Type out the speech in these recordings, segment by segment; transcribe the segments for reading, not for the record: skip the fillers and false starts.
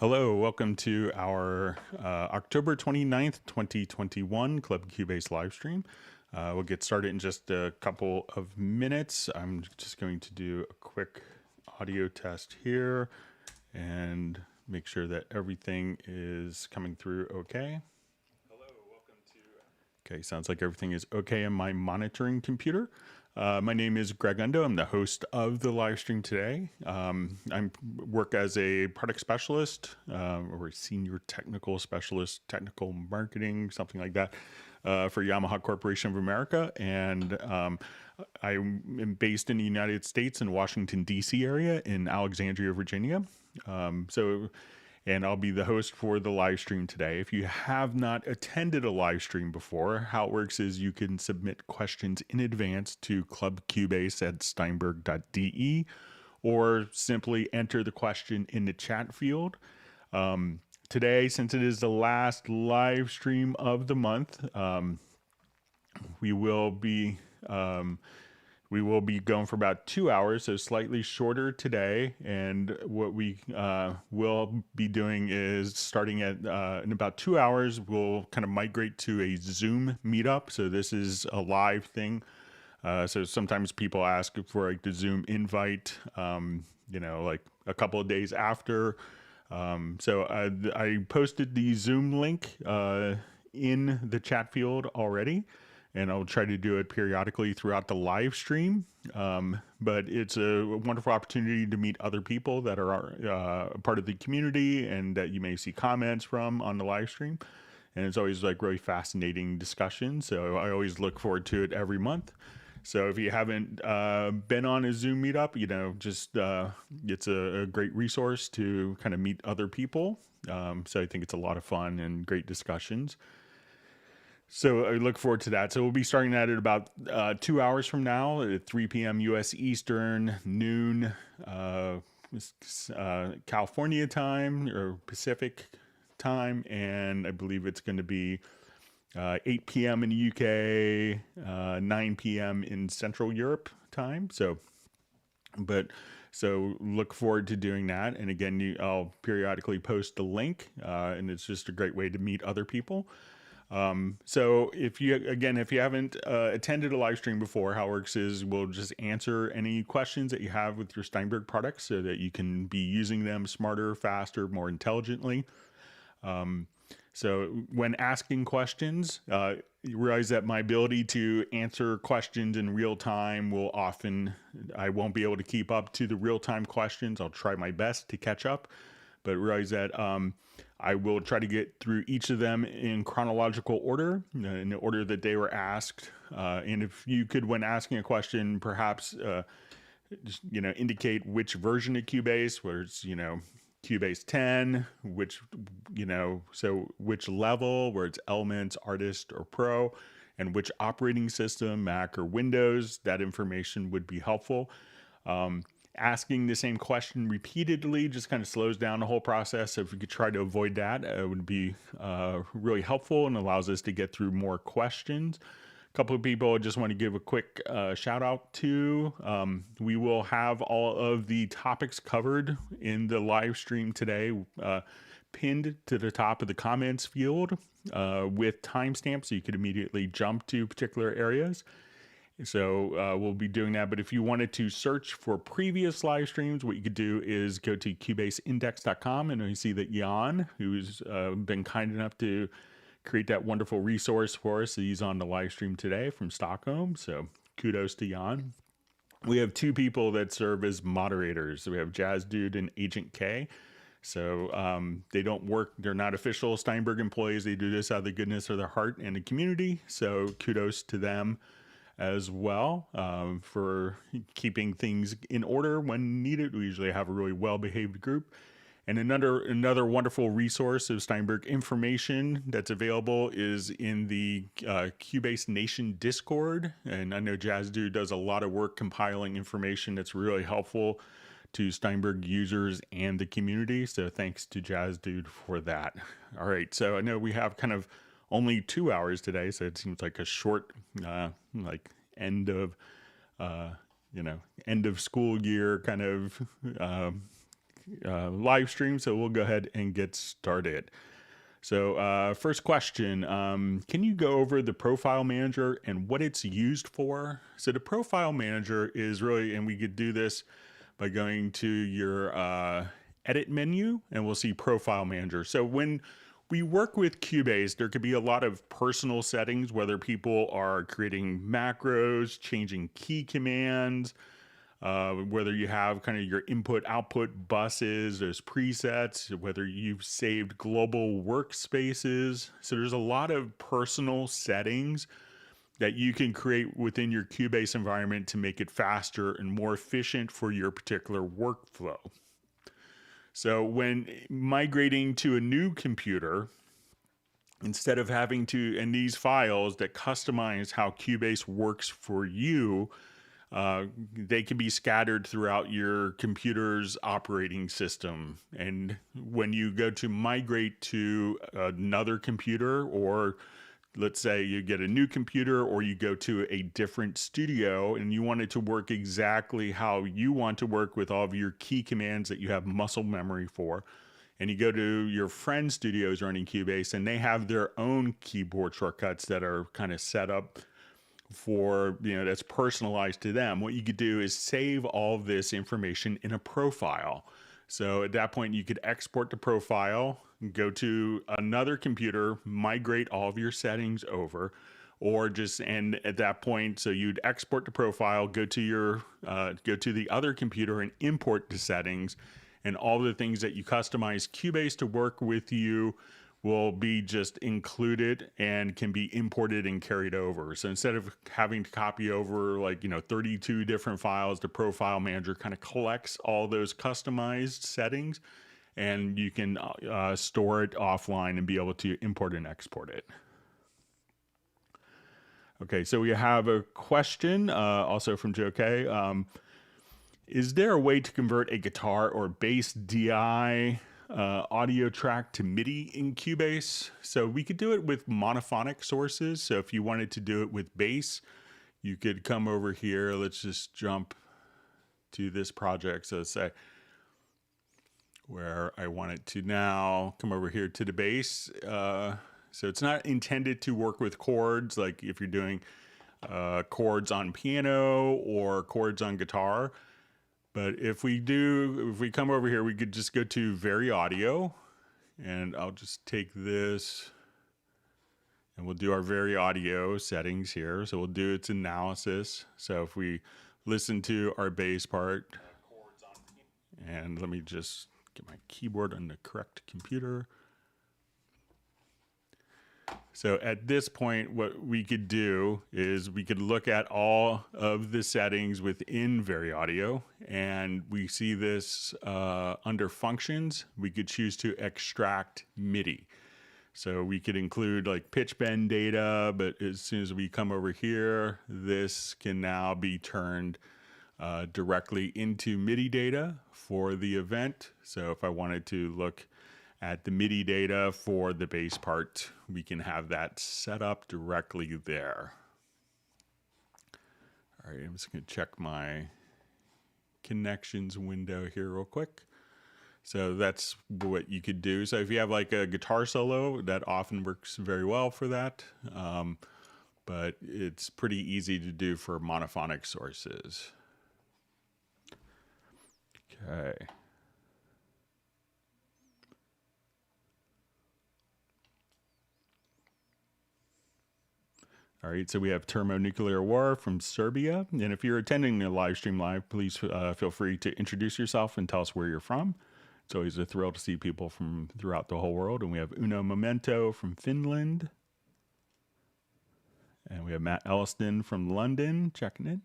Hello, welcome to our October 29th, 2021 Club Cubase live stream. We'll get started in just a couple of minutes. I'm just going to do a quick audio test here and make sure that everything is coming through okay. Hello, welcome to... Okay, sounds like everything is okay on my monitoring computer. My name is Greg Undo. I'm the host of the live stream today. I work as a product specialist or a senior technical specialist, technical marketing, something like that, for Yamaha Corporation of America. And I am based in the United States in Washington, D.C. area in Alexandria, Virginia. And I'll be the host for the live stream today. If you have not attended a live stream before, how it works is you can submit questions in advance to clubcubase@steinberg.de or simply enter the question in the chat field. Today, since it is the last live stream of the month, we will be going for about 2 hours, so slightly shorter today. And what we will be doing is starting at in about 2 hours, we'll kind of migrate to a Zoom meetup. So this is a live thing. So sometimes people ask for like the Zoom invite, like a couple of days after. So I posted the Zoom link in the chat field already, and I'll try to do it periodically throughout the live stream. But it's a wonderful opportunity to meet other people that are part of the community and that you may see comments from on the live stream. And it's always like really fascinating discussion. So I always look forward to it every month. So if you haven't been on a Zoom meetup, it's a great resource to kind of meet other people. So I think it's a lot of fun and great discussions. So I look forward to that. So we'll be starting that at about 2 hours from now at 3 p.m. U.S. Eastern, noon California time or Pacific time. And I believe it's going to be 8 p.m. in the UK, 9 p.m. in Central Europe time. So look forward to doing that. And again, I'll periodically post the link, and it's just a great way to meet other people. So if you haven't attended a live stream before, how it works is we'll just answer any questions that you have with your Steinberg products so that you can be using them smarter, faster, more intelligently. So when asking questions, you realize that my ability to answer questions in real time I won't be able to keep up to the real time questions. I'll try my best to catch up, but realize that I will try to get through each of them in chronological order, in the order that they were asked. And if you could, when asking a question, perhaps indicate which version of Cubase, where it's Cubase 10, which level, where it's Elements, Artist, or Pro, and which operating system, Mac or Windows. That information would be helpful. Asking the same question repeatedly just kind of slows down the whole process. So if we could try to avoid that, it would be really helpful and allows us to get through more questions. A couple of people I just want to give a quick shout out to. We will have all of the topics covered in the live stream today, pinned to the top of the comments field with timestamps so you could immediately jump to particular areas. So we'll be doing that. But if you wanted to search for previous live streams, what you could do is go to cubaseindex.com, and you see that Jan, who's been kind enough to create that wonderful resource for us, he's on the live stream today from Stockholm. So kudos to Jan. We have two people that serve as moderators. We have Jazz Dude and Agent K. So they don't work, they're not official Steinberg employees. They do this out of the goodness of their heart and the community. So kudos to them as well for keeping things in order when needed. We usually have a really well-behaved group. And another wonderful resource of Steinberg information that's available is in the Cubase Nation Discord. And I know Jazz Dude does a lot of work compiling information that's really helpful to Steinberg users and the community. So thanks to Jazz Dude for that. All right, so I know we have kind of only 2 hours today, so it seems like a short, end of school year kind of live stream, so we'll go ahead and get started. So first question, can you go over the profile manager and what it's used for? So the profile manager is really, and we could do this by going to your edit menu, and we'll see profile manager. So when we work with Cubase, there could be a lot of personal settings, whether people are creating macros, changing key commands, whether you have kind of your input output buses, there's presets, whether you've saved global workspaces. So there's a lot of personal settings that you can create within your Cubase environment to make it faster and more efficient for your particular workflow. So when migrating to a new computer, instead of having to, and these files that customize how Cubase works for you, they can be scattered throughout your computer's operating system. And when you go to migrate to another computer, or let's say you get a new computer or you go to a different studio and you want it to work exactly how you want to work with all of your key commands that you have muscle memory for, and you go to your friend's studios running Cubase and they have their own keyboard shortcuts that are kind of set up for, that's personalized to them, what you could do is save all of this information in a profile. So at that point, you could export the profile, go to another computer, migrate all of your settings over, or just, and at that point, so you'd export the profile, go to your, go to the other computer and import the settings, and all the things that you customize Cubase to work with you will be just included and can be imported and carried over. So instead of having to copy over 32 different files, the profile manager kind of collects all those customized settings, and you can store it offline and be able to import and export it. Okay, so we have a question also from Joe K. Is there a way to convert a guitar or bass DI audio track to Midi in Cubase? So we could do it with monophonic sources. So if you wanted to do it with bass, you could come over here. Let's just jump to this project. So let's say where I want it to now come over here to the bass. So it's not intended to work with chords, like if you're doing chords on piano or chords on guitar. But if we come over here, we could just go to Very Audio, and I'll just take this, and we'll do our Very Audio settings here. So we'll do its analysis. So if we listen to our bass part, and let me just get my keyboard on the correct computer. So at this point, what we could do is we could look at all of the settings within Very Audio, and we see this under functions. We could choose to extract MIDI. So we could include like pitch bend data, but as soon as we come over here, this can now be turned directly into MIDI data for the event. So if I wanted to look at the MIDI data for the bass part, we can have that set up directly there. All right, I'm just going to check my connections window here real quick. So that's what you could do. So if you have like a guitar solo, that often works very well for that. But it's pretty easy to do for monophonic sources. Okay. All right, so we have Thermonuclear War from Serbia. And if you're attending the live stream live, please feel free to introduce yourself and tell us where you're from. It's always a thrill to see people from throughout the whole world. And we have Uno Momento from Finland. And we have Matt Elliston from London checking in.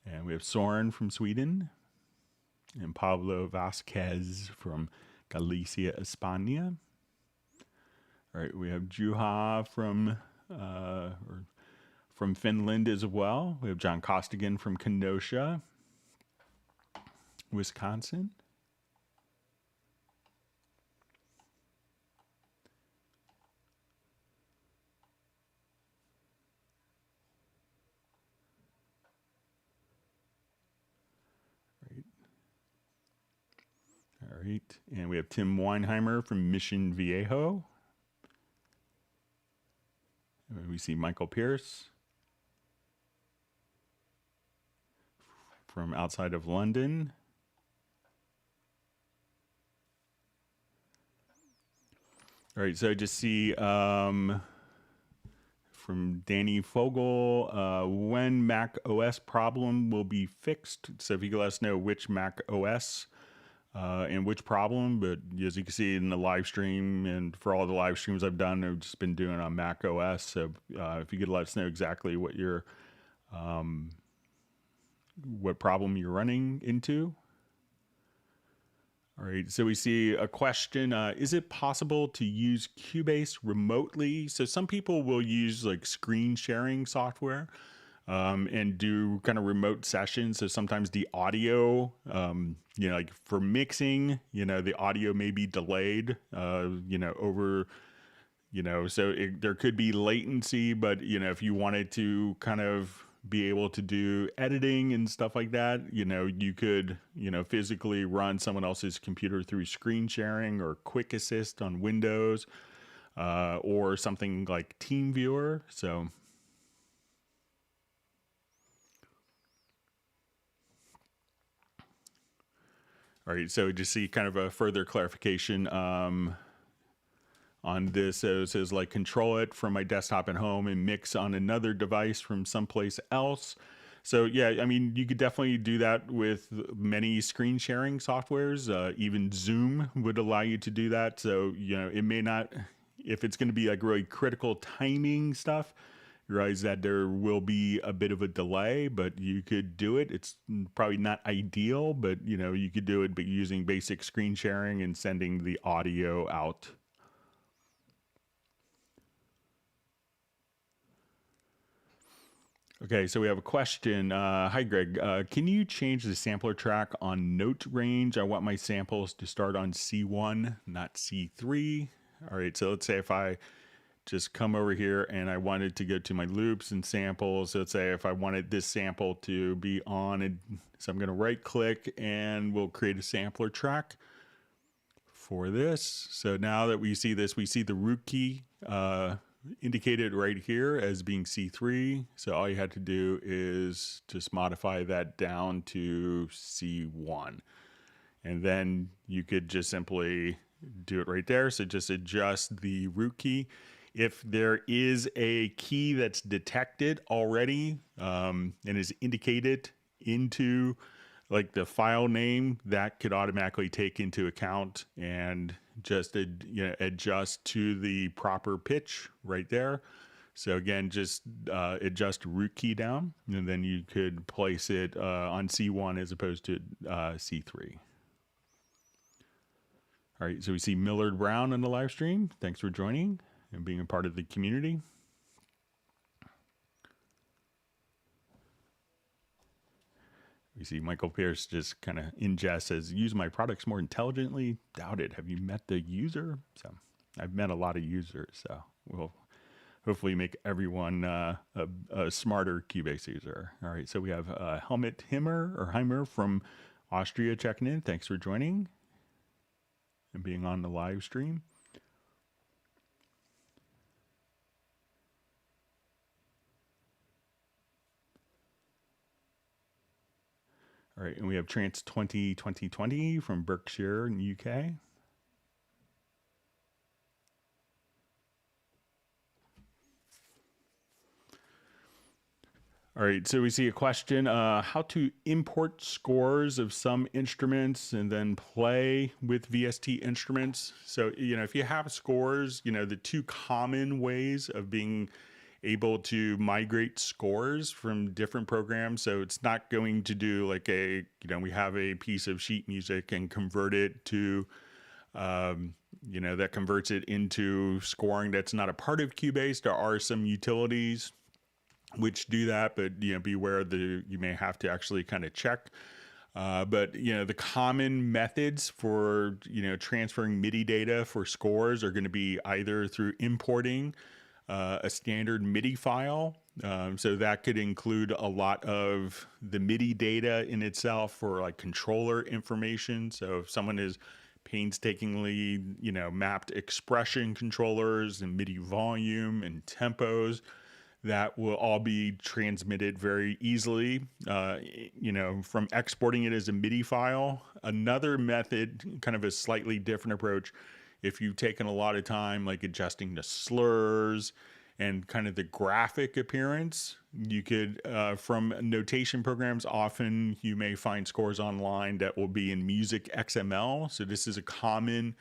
And we have Soren from Sweden. And Pablo Vasquez from Galicia, España. All right, we have Juha from Finland as well. We have John Costigan from Kenosha, Wisconsin. Right. right, and we have Tim Weinheimer from Mission Viejo. We see Michael Pierce from outside of London. All right, so I just see from Danny Fogel, when Mac OS problem will be fixed. So if you could let us know which Mac OS and which problem, but as you can see in the live stream and for all the live streams I've done, I've just been doing on Mac OS. So if you could let us know exactly what your what problem you're running into. All right, so we see a question, is it possible to use Cubase remotely? So some people will use like screen sharing software and do kind of remote sessions. So sometimes the audio, you know, like for mixing, you know, the audio may be delayed, you know, over, you know, so there could be latency, but, you know, if you wanted to kind of be able to do editing and stuff like that, you know, you could, you know, physically run someone else's computer through screen sharing or Quick Assist on Windows or something like TeamViewer. So all right, so just see kind of a further clarification on this. So it says like control it from my desktop at home and mix on another device from someplace else. So yeah, I mean, you could definitely do that with many screen sharing softwares. Even Zoom would allow you to do that. So, you know, it may not, if it's going to be like really critical timing stuff, you realize that there will be a bit of a delay, but you could do it. It's probably not ideal, but you know, you could do it by using basic screen sharing and sending the audio out. Okay, so we have a question. Hi, Greg. Can you change the sampler track on note range? I want my samples to start on C1, not C3. All right, so let's say if I just come over here and I wanted to go to my loops and samples. So let's say if I wanted this sample to be on, and so I'm going to right click and we'll create a sampler track for this. So now that we see this, we see the root key indicated right here as being C3. So all you had to do is just modify that down to C1. And then you could just simply do it right there. So just adjust the root key. If there is a key that's detected already and is indicated into like the file name, that could automatically take into account and just adjust to the proper pitch right there. So again, just adjust root key down, and then you could place it on C1 as opposed to C3. All right, so we see Millard Brown on the live stream. Thanks for joining and being a part of the community. We see Michael Pierce just kind of in jest says, use my products more intelligently. Doubt it. Have you met the user? So I've met a lot of users, so we'll hopefully make everyone a smarter Cubase user. All right, so we have Helmut Heimer from Austria checking in. Thanks for joining and being on the live stream. All right, and we have Trance 2020 from Berkshire in the UK. All right, so we see a question, how to import scores of some instruments and then play with VST instruments. So, you know, if you have scores, you know, the two common ways of being able to migrate scores from different programs. So it's not going to do like we have a piece of sheet music and convert it to, that converts it into scoring that's not a part of Cubase. There are some utilities which do that, but, beware you may have to actually kind of check. But the common methods for, transferring MIDI data for scores are going to be either through importing a standard MIDI file. So that could include a lot of the MIDI data in itself for like controller information. So if someone is painstakingly, mapped expression controllers and MIDI volume and tempos that will all be transmitted very easily, from exporting it as a MIDI file. Another method, kind of a slightly different approach, if you've taken a lot of time, like adjusting the slurs and kind of the graphic appearance, you could, from notation programs, often you may find scores online that will be in music XML. So this is a common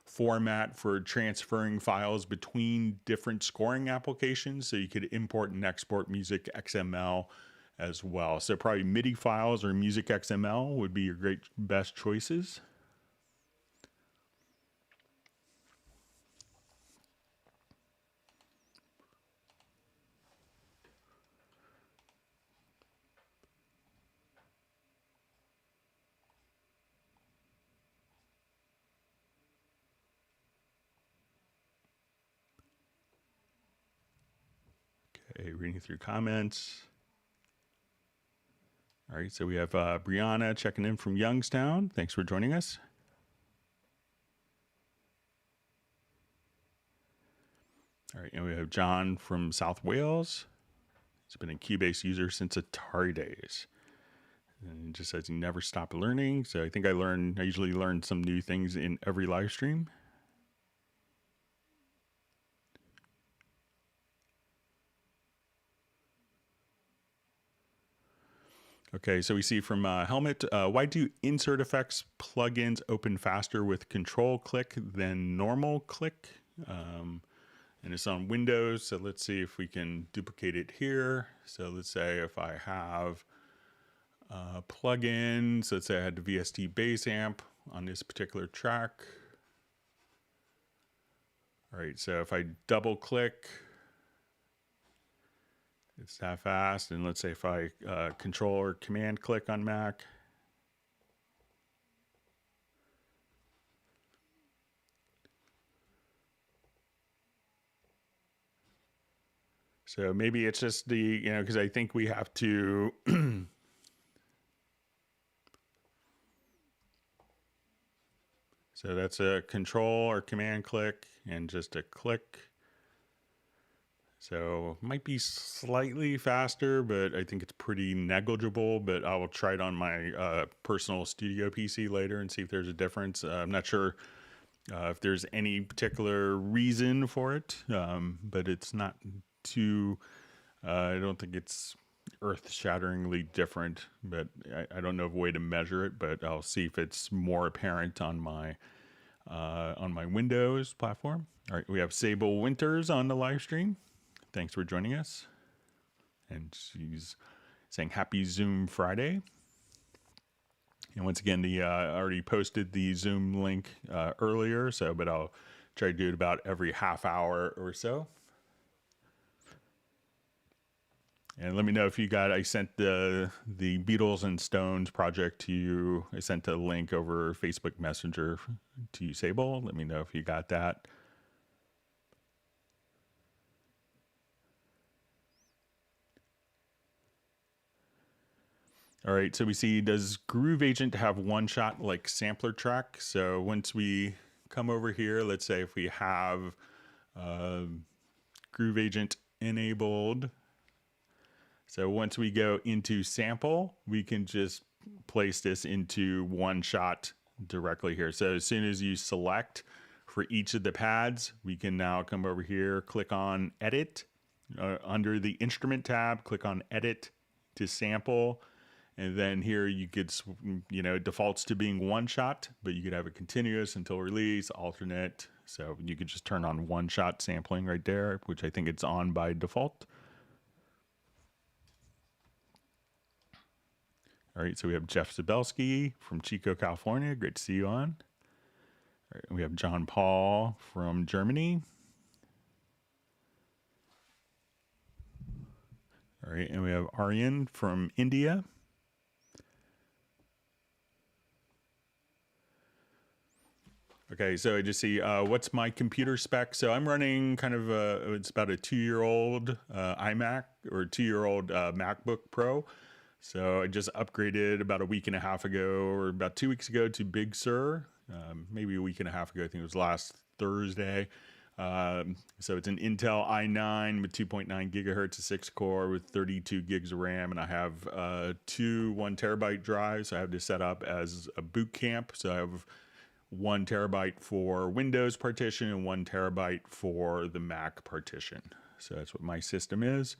format for transferring files between different scoring applications. So you could import and export music XML as well. So probably MIDI files or music XML would be your best choices. Okay, reading through comments. All right, so we have Brianna checking in from Youngstown. Thanks for joining us. All right, and we have John from South Wales. He's been a Cubase user since Atari days. And he just says he never stopped learning. So I think I usually learn some new things in every live stream. Okay, so we see from Helmet, why do insert effects plugins open faster with control click than normal click? And it's on Windows, so let's see if we can duplicate it here. So let's say if I have plugins, let's say I had the VST bass amp on this particular track. All right, so if I double click, it's that fast. And let's say if I control or command click on Mac. So maybe it's just the, because I think we have to, so that's a control or command click and just a click. So might be slightly faster, but I think it's pretty negligible. But I will try it on my personal studio PC later and see if there's a difference. I'm not sure if there's any particular reason for it, but it's not too, I don't think it's earth-shatteringly different, but I don't know of a way to measure it, but I'll see if it's more apparent on my Windows platform. All right, we have Sable Winters on the live stream. Thanks for joining us. And she's saying happy Zoom Friday. And once again, I already posted the Zoom link earlier, but I'll try to do it about every half hour or so. And let me know if you I sent the Beatles and Stones project to you. I sent a link over Facebook Messenger to you, Sable. Let me know if you got that. All right, so we see, does Groove Agent have one-shot like sampler track? So once we come over here, let's say if we have Groove Agent enabled, so once we go into sample, we can just place this into one shot directly here. So as soon as you select for each of the pads, we can now come over here, click on Edit. Under the Instrument tab, click on Edit to sample. And then here you could, it defaults to being one shot, but you could have a continuous until release, alternate. So you could just turn on one shot sampling right there, which I think it's on by default. All right, so we have Jeff Zabelski from Chico, California. Great to see you on. All right, we have John Paul from Germany. All right, and we have Aryan from India. Okay, so I just see what's my computer spec. So I'm running kind of it's about a 2-year-old iMac or 2-year-old MacBook Pro. So I just upgraded about a week and a half ago or about 2 weeks ago to Big Sur. maybe a week and a half ago. I think it was last Thursday. So it's an Intel i9 with 2.9 gigahertz, a 6-core with 32 gigs of RAM, and I have two 1 terabyte drives. I have this set up as a boot camp. So I have 1 terabyte for Windows partition and 1 terabyte for the Mac partition. So that's what my system is.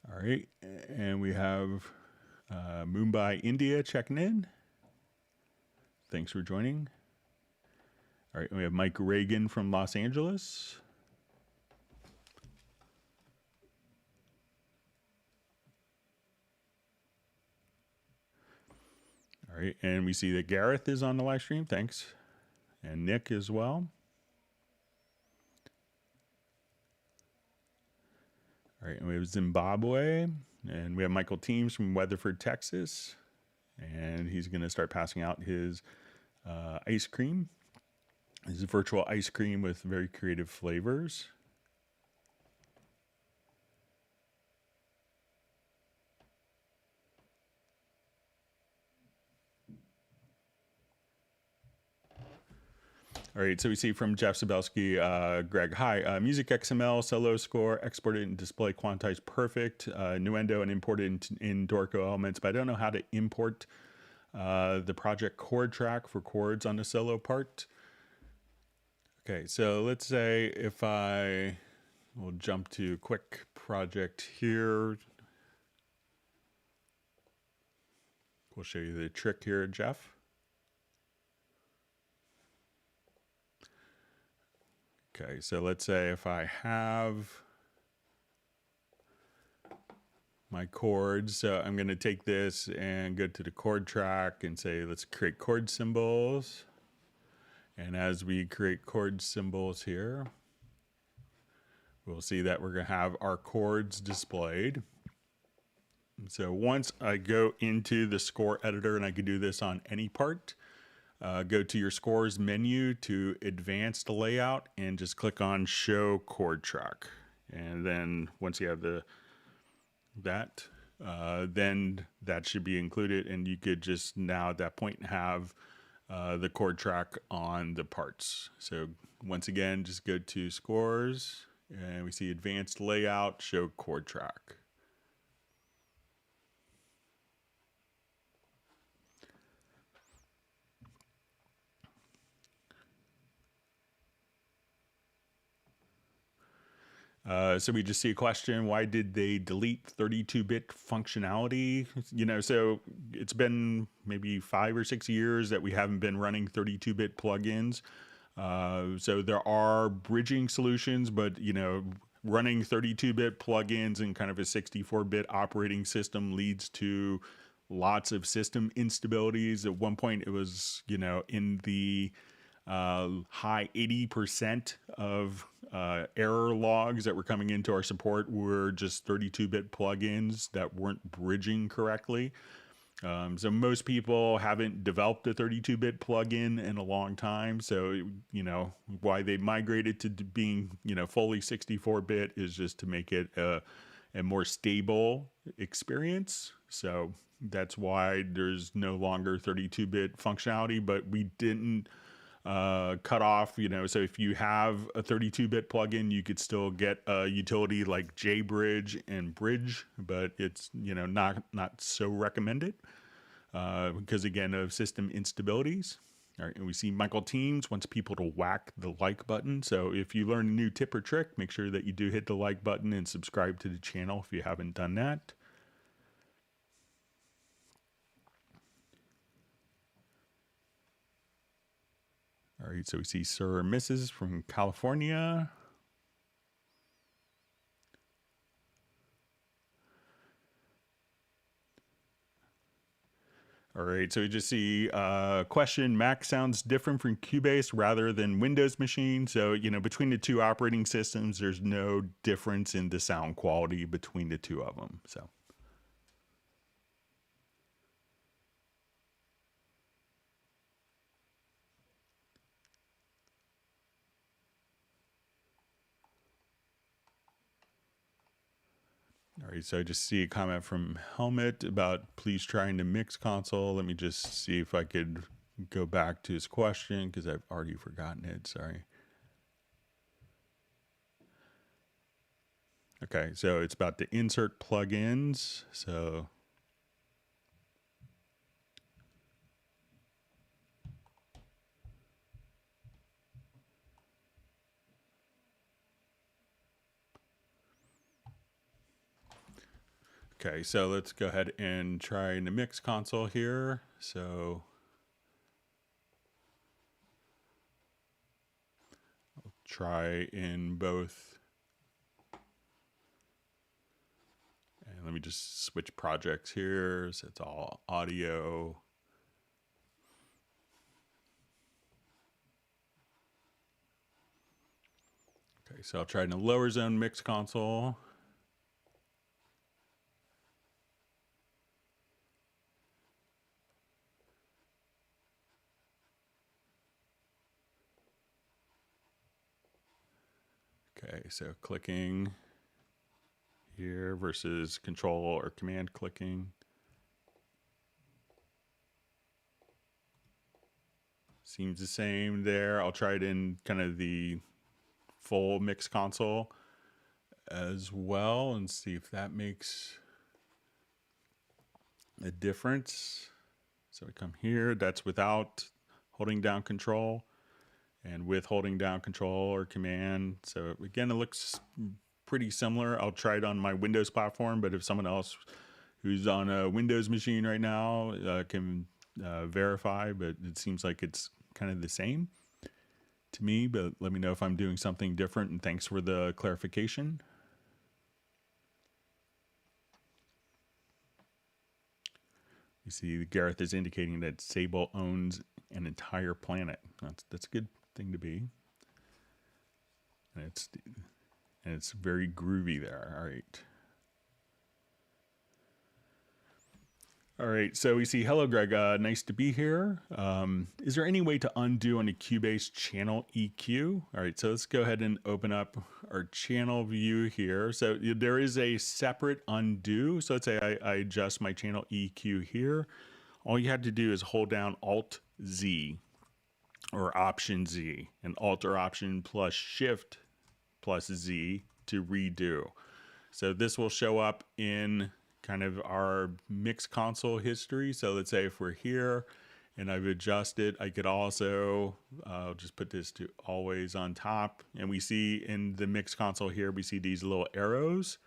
All right, and we have Mumbai, India checking in. Thanks for joining. All right, we have Mike Reagan from Los Angeles. All right, and we see that Gareth is on the live stream. Thanks. And Nick as well. All right, and we have Zimbabwe, and we have Michael Teams from Weatherford, Texas. And he's going to start passing out his ice cream. This is virtual ice cream with very creative flavors. All right, so we see from Jeff Sabelski, Greg, hi, Music XML, solo score, exported and display quantized perfect, Nuendo and imported in Dorco elements, but I don't know how to import the project Chord Track for chords on the solo part. Okay, so let's say if we'll jump to a quick project here. We'll show you the trick here, Jeff. Okay, so let's say if I have my chords, so I'm going to take this and go to the chord track and say, let's create chord symbols. And as we create chord symbols here, we'll see that we're going to have our chords displayed. So once I go into the score editor, and I can do this on any part, go to your scores menu to advanced layout and just click on show chord track. And then once you have then that should be included, and you could just now at that point have the chord track on the parts. So once again, just go to scores and we see advanced layout, show chord track. So we just see a question, why did they delete 32-bit functionality? You know, so it's been maybe 5 or 6 years that we haven't been running 32-bit plugins. So there are bridging solutions, but, you know, running 32-bit plugins and kind of a 64-bit operating system leads to lots of system instabilities. At one point, it was, you know, in the high 80% of error logs that were coming into our support were just 32-bit plugins that weren't bridging correctly. So most people haven't developed a 32-bit plugin in a long time. So, you know, why they migrated to being, you know, fully 64-bit is just to make it a more stable experience. So that's why there's no longer 32-bit functionality, but we didn't cut off, you know, so if you have a 32-bit plugin, you could still get a utility like JBridge and Bridge, but it's, you know, not so recommended because, again, of system instabilities. All right, and we see Michael Teams wants people to whack the like button. So if you learn a new tip or trick, make sure that you do hit the like button and subscribe to the channel if you haven't done that. All right, so we see Sir and Mrs. from California. All right, so we just see question, Mac sounds different from Cubase rather than Windows machine. So, you know, between the two operating systems, there's no difference in the sound quality between the two of them. So. All right, so I just see a comment from Helmet about please try in the mix console. Let me just see if I could go back to his question because I've already forgotten it. Sorry. Okay, so it's about the insert plugins. So okay, so let's go ahead and try in the mix console here. So I'll try in both. And let me just switch projects here. So it's all audio. Okay, so I'll try in the lower zone mix console. Okay, so clicking here versus control or command clicking. Seems the same there. I'll try it in kind of the full mix console as well and see if that makes a difference. So we come here, that's without holding down control, and with holding down control or command. So again, it looks pretty similar. I'll try it on my Windows platform, but if someone else who's on a Windows machine right now can verify, but it seems like it's kind of the same to me, but let me know if I'm doing something different, and thanks for the clarification. You see Gareth is indicating that Sable owns an entire planet. That's a good thing to be. And it's very groovy there. All right. All right, so we see, hello, Greg. Nice to be here. Is there any way to undo on a Cubase channel EQ? All right, so let's go ahead and open up our channel view here. So there is a separate undo. So let's say I adjust my channel EQ here. All you have to do is hold down Alt-Z or Option-Z, and Alt or Option plus Shift plus Z to redo. So this will show up in kind of our mix console history. So let's say if we're here and I've adjusted, I could also just put this to always on top. And we see in the mix console here, we see these little arrows,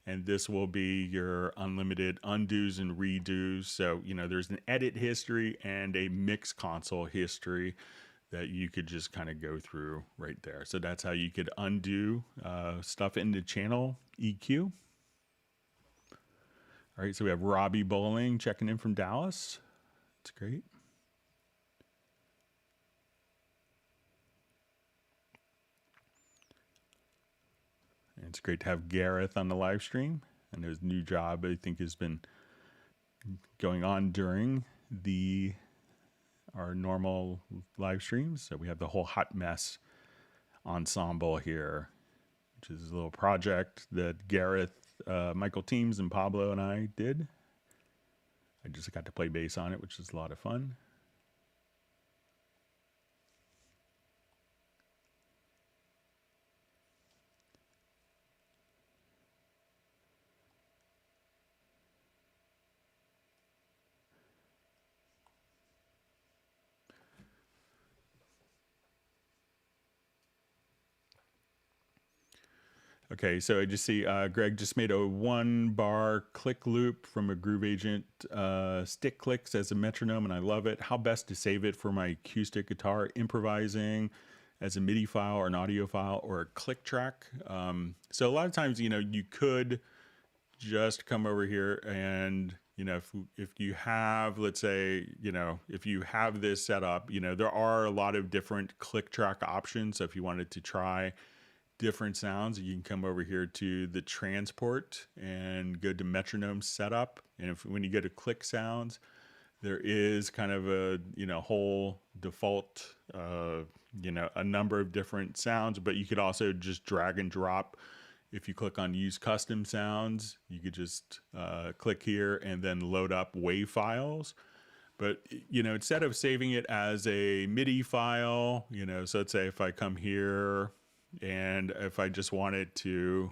and this will be your unlimited undos and redos. So, you know, there's an edit history and a mix console history that you could just kind of go through right there. So that's how you could undo stuff in the channel EQ. All right, so we have Robbie Bowling checking in from Dallas. That's great. And it's great to have Gareth on the live stream. And his new job, I think, has been going on during our normal live streams. So we have the whole Hot Mess ensemble here, which is a little project that Gareth, Michael Teams, and Pablo and I did. I just got to play bass on it, which is a lot of fun. Okay, so I just see Greg just made a 1-bar click loop from a Groove Agent stick clicks as a metronome, and I love it. How best to save it for my acoustic guitar, improvising as a MIDI file or an audio file or a click track? So a lot of times, you know, you could just come over here and, you know, if you have, let's say, you know, if you have this set up, you know, there are a lot of different click track options. So if you wanted to try different sounds, you can come over here to the transport and go to metronome setup. And when you go to click sounds, there is kind of a, you know, whole default, you know, a number of different sounds, but you could also just drag and drop if you click on use custom sounds, you could just click here and then load up WAV files. But, you know, instead of saving it as a MIDI file, you know, so let's say if I come here and if I just wanted to,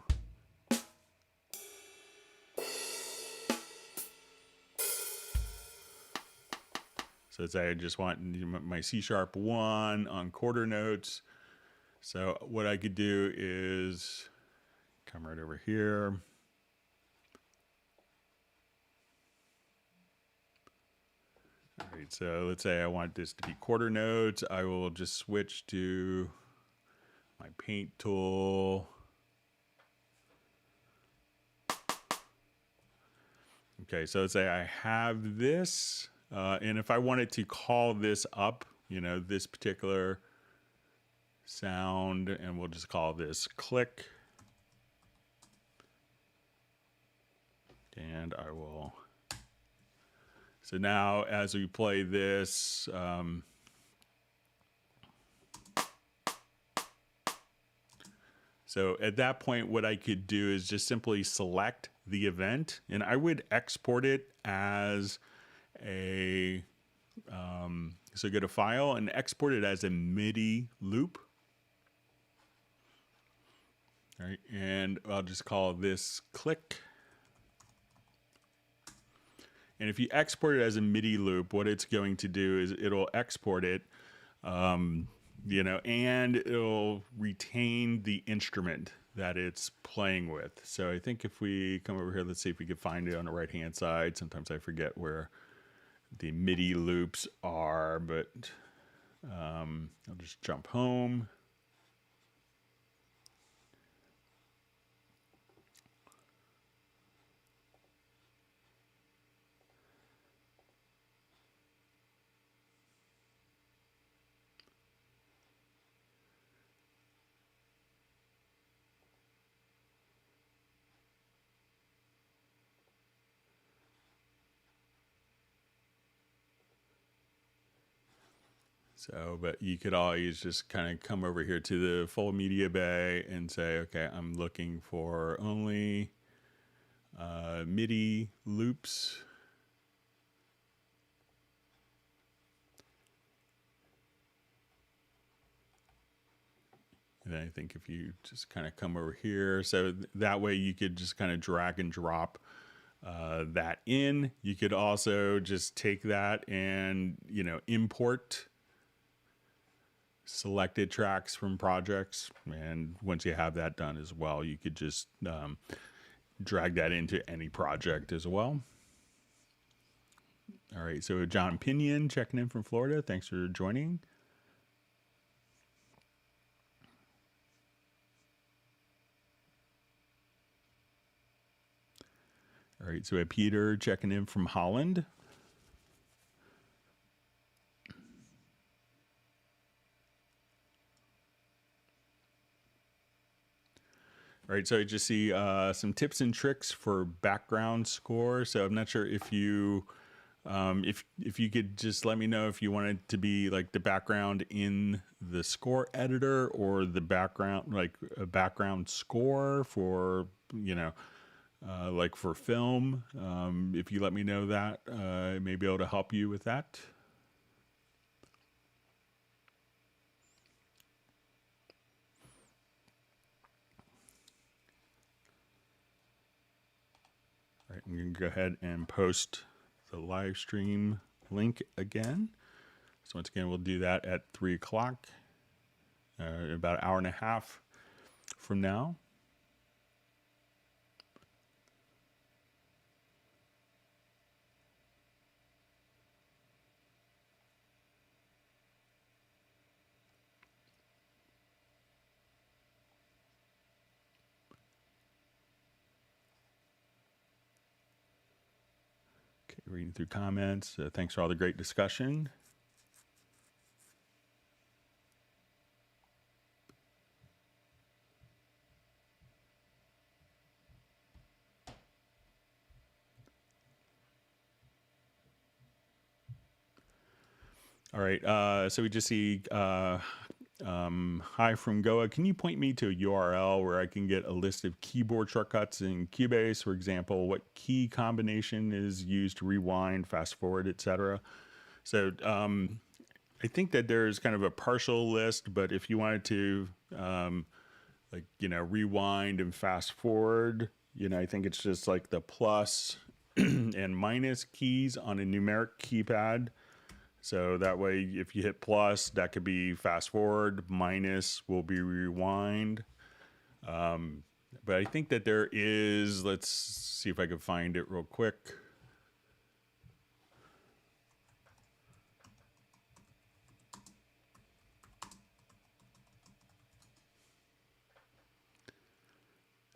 so let's say I just want my C#1 on quarter notes. So what I could do is come right over here. All right, so let's say I want this to be quarter notes. I will just switch to my paint tool. Okay, so let's say I have this, and if I wanted to call this up, you know, this particular sound, and we'll just call this click. And I will. So now as we play this, so at that point, what I could do is just simply select the event, and I would export it as a, so go to File and export it as a MIDI loop. All right, and I'll just call this click. And if you export it as a MIDI loop, what it's going to do is it'll export it, you know, and it'll retain the instrument that it's playing with. So I think if we come over here, let's see if we can find it on the right-hand side. Sometimes I forget where the MIDI loops are, but I'll just jump home. So, but you could always just kind of come over here to the full media bay and say, okay, I'm looking for only MIDI loops. And I think if you just kind of come over here, so that way you could just kind of drag and drop that in. You could also just take that and, you know, import selected tracks from projects, and once you have that done as well, you could just drag that into any project as well. All right, so John Pinion checking in from Florida, thanks for joining. All right, so we have Peter checking in from Holland. All right, so I just see some tips and tricks for background score. So I'm not sure if you if you could just let me know if you want it to be like the background in the score editor or the background, like a background score for, you know, like for film. If you let me know that, I may be able to help you with that. All right, I'm going to go ahead and post the live stream link again. So once again, we'll do that at 3 o'clock, about an hour and a half from now. Okay, reading through comments. Thanks for all the great discussion. All right, so we just see Hi from Goa. Can you point me to a URL where I can get a list of keyboard shortcuts in Cubase? For example, what key combination is used to rewind, fast forward, etc. So I think that there's kind of a partial list, but if you wanted to, rewind and fast forward, I think it's just like the plus and minus keys on a numeric keypad. So that way, if you hit plus, that could be fast forward, minus will be rewind. But I think that there is, let's see if I can find it real quick.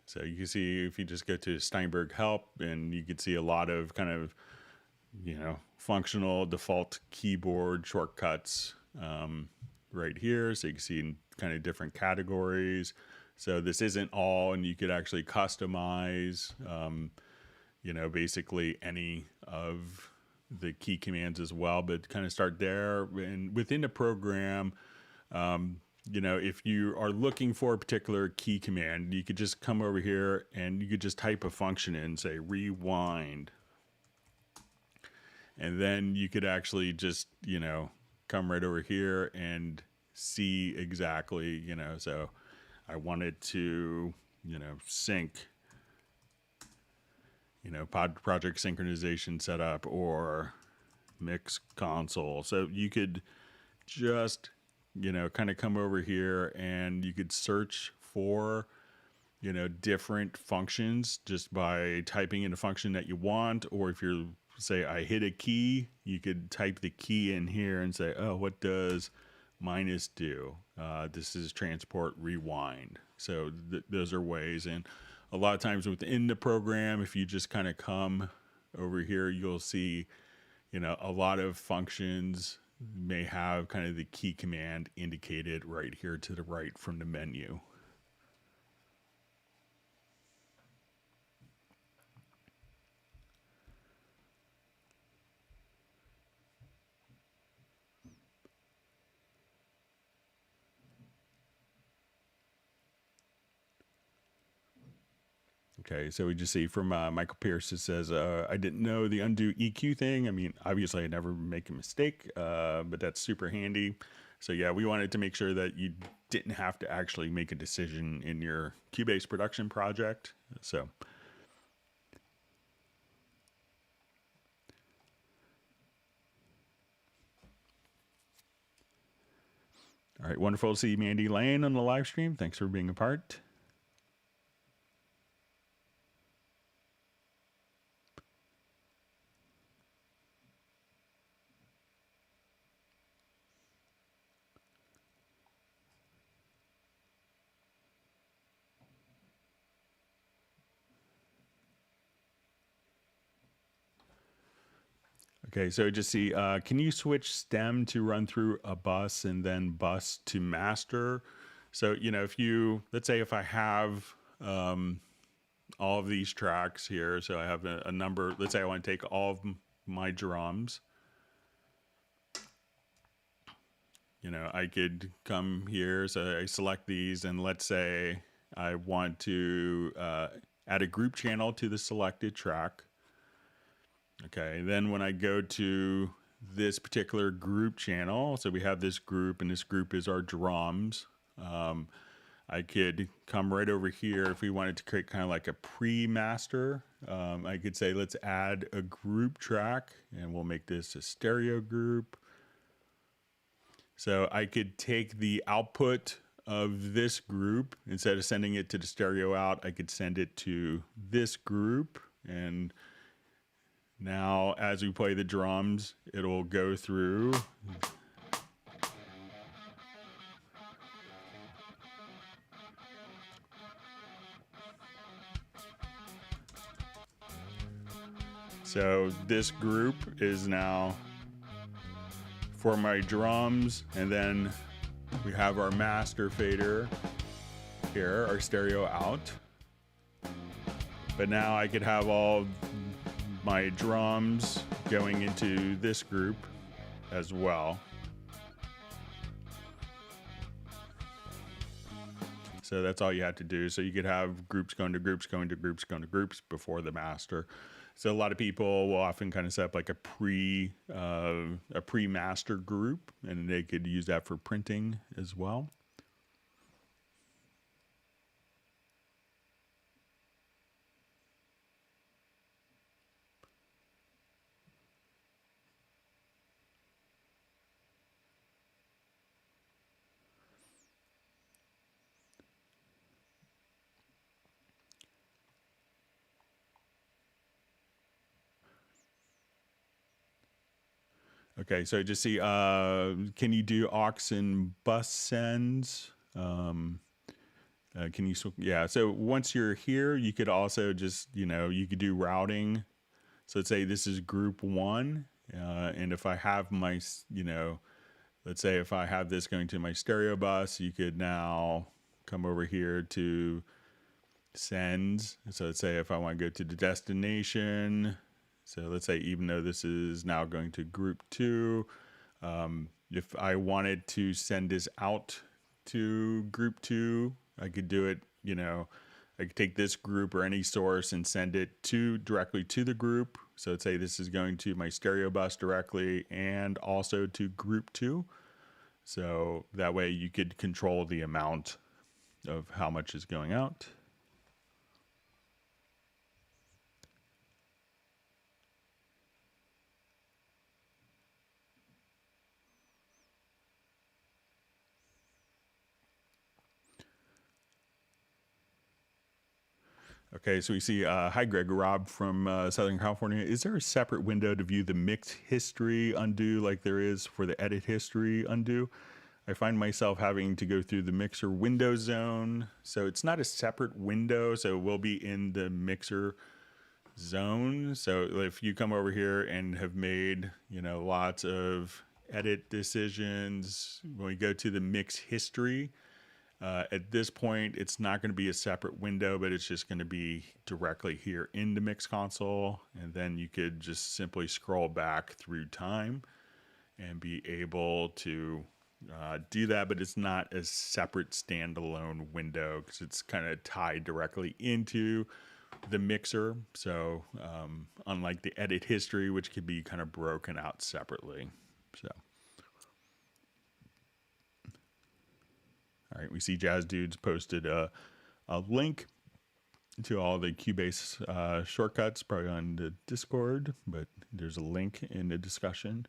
So you can see if you just go to Steinberg help, and you can see a lot of kind of, functional default keyboard shortcuts right here. So you can see in kind of different categories. So this isn't all, and you could actually customize, basically any of the key commands as well, but kind of start there. And within the program, if you are looking for a particular key command, you could just come over here and you could just type a function in, say rewind. And then you could actually just, come right over here and see exactly, so I wanted to, sync, project synchronization setup or mix console. So you could just, kind of come over here and you could search for, different functions just by typing in a function that you want. Or if you're, say I hit a key, you could type the key in here and say, oh, what does minus do? This is transport rewind. So those are ways. And a lot of times within the program, if you just kind of come over here, you'll see, a lot of functions may have kind of the key command indicated right here to the right from the menu. Okay, so we just see from Michael Pierce, it says, I didn't know the undo EQ thing. I mean, obviously I never make a mistake, but that's super handy. So yeah, we wanted to make sure that you didn't have to actually make a decision in your Cubase production project. So. All right, wonderful to see Mandy Lane on the live stream. Thanks for being a part. Okay, so just see, can you switch stem to run through a bus and then bus to master? So, if you, let's say if I have all of these tracks here, so I have a number, let's say I want to take all of my drums. I could come here, so I select these, and let's say I want to add a group channel to the selected track. Okay, then when I go to this particular group channel, so we have this group, and this group is our drums. I could come right over here if we wanted to create kind of like a pre-master. I could say, let's add a group track, and we'll make this a stereo group. So I could take the output of this group, instead of sending it to the stereo out, I could send it to this group, and now, as we play the drums, it'll go through. So this group is now for my drums, and then we have our master fader here, our stereo out. But now I could have all my drums going into this group as well. So that's all you have to do. So you could have groups going to groups, going to groups, going to groups before the master. So a lot of people will often kind of set up like a pre-master group, and they could use that for printing as well. Okay, so just see, can you do aux and bus sends? Can you, yeah, so once you're here, you could also just, you could do routing. So let's say this is group one, and if I have my, let's say if I have this going to my stereo bus, you could now come over here to sends. So let's say if I want to go to the destination, so let's say even though this is now going to group two, if I wanted to send this out to group two, I could do it, I could take this group or any source and send it directly to the group. So let's say this is going to my stereo bus directly and also to group two. So that way you could control the amount of how much is going out. Okay, so we see, hi Greg, Rob from Southern California. Is there a separate window to view the mix history undo like there is for the edit history undo? I find myself having to go through the mixer window zone. So it's not a separate window, so it will be in the mixer zone. So if you come over here and have made, lots of edit decisions, when we go to the mix history, at this point, it's not going to be a separate window, but it's just going to be directly here in the mix console. And then you could just simply scroll back through time and be able to do that, but it's not a separate standalone window because it's kind of tied directly into the mixer. So unlike the edit history, which could be kind of broken out separately. So. All right, we see Jazz Dudes posted a link to all the Cubase shortcuts, probably on the Discord, but there's a link in the discussion.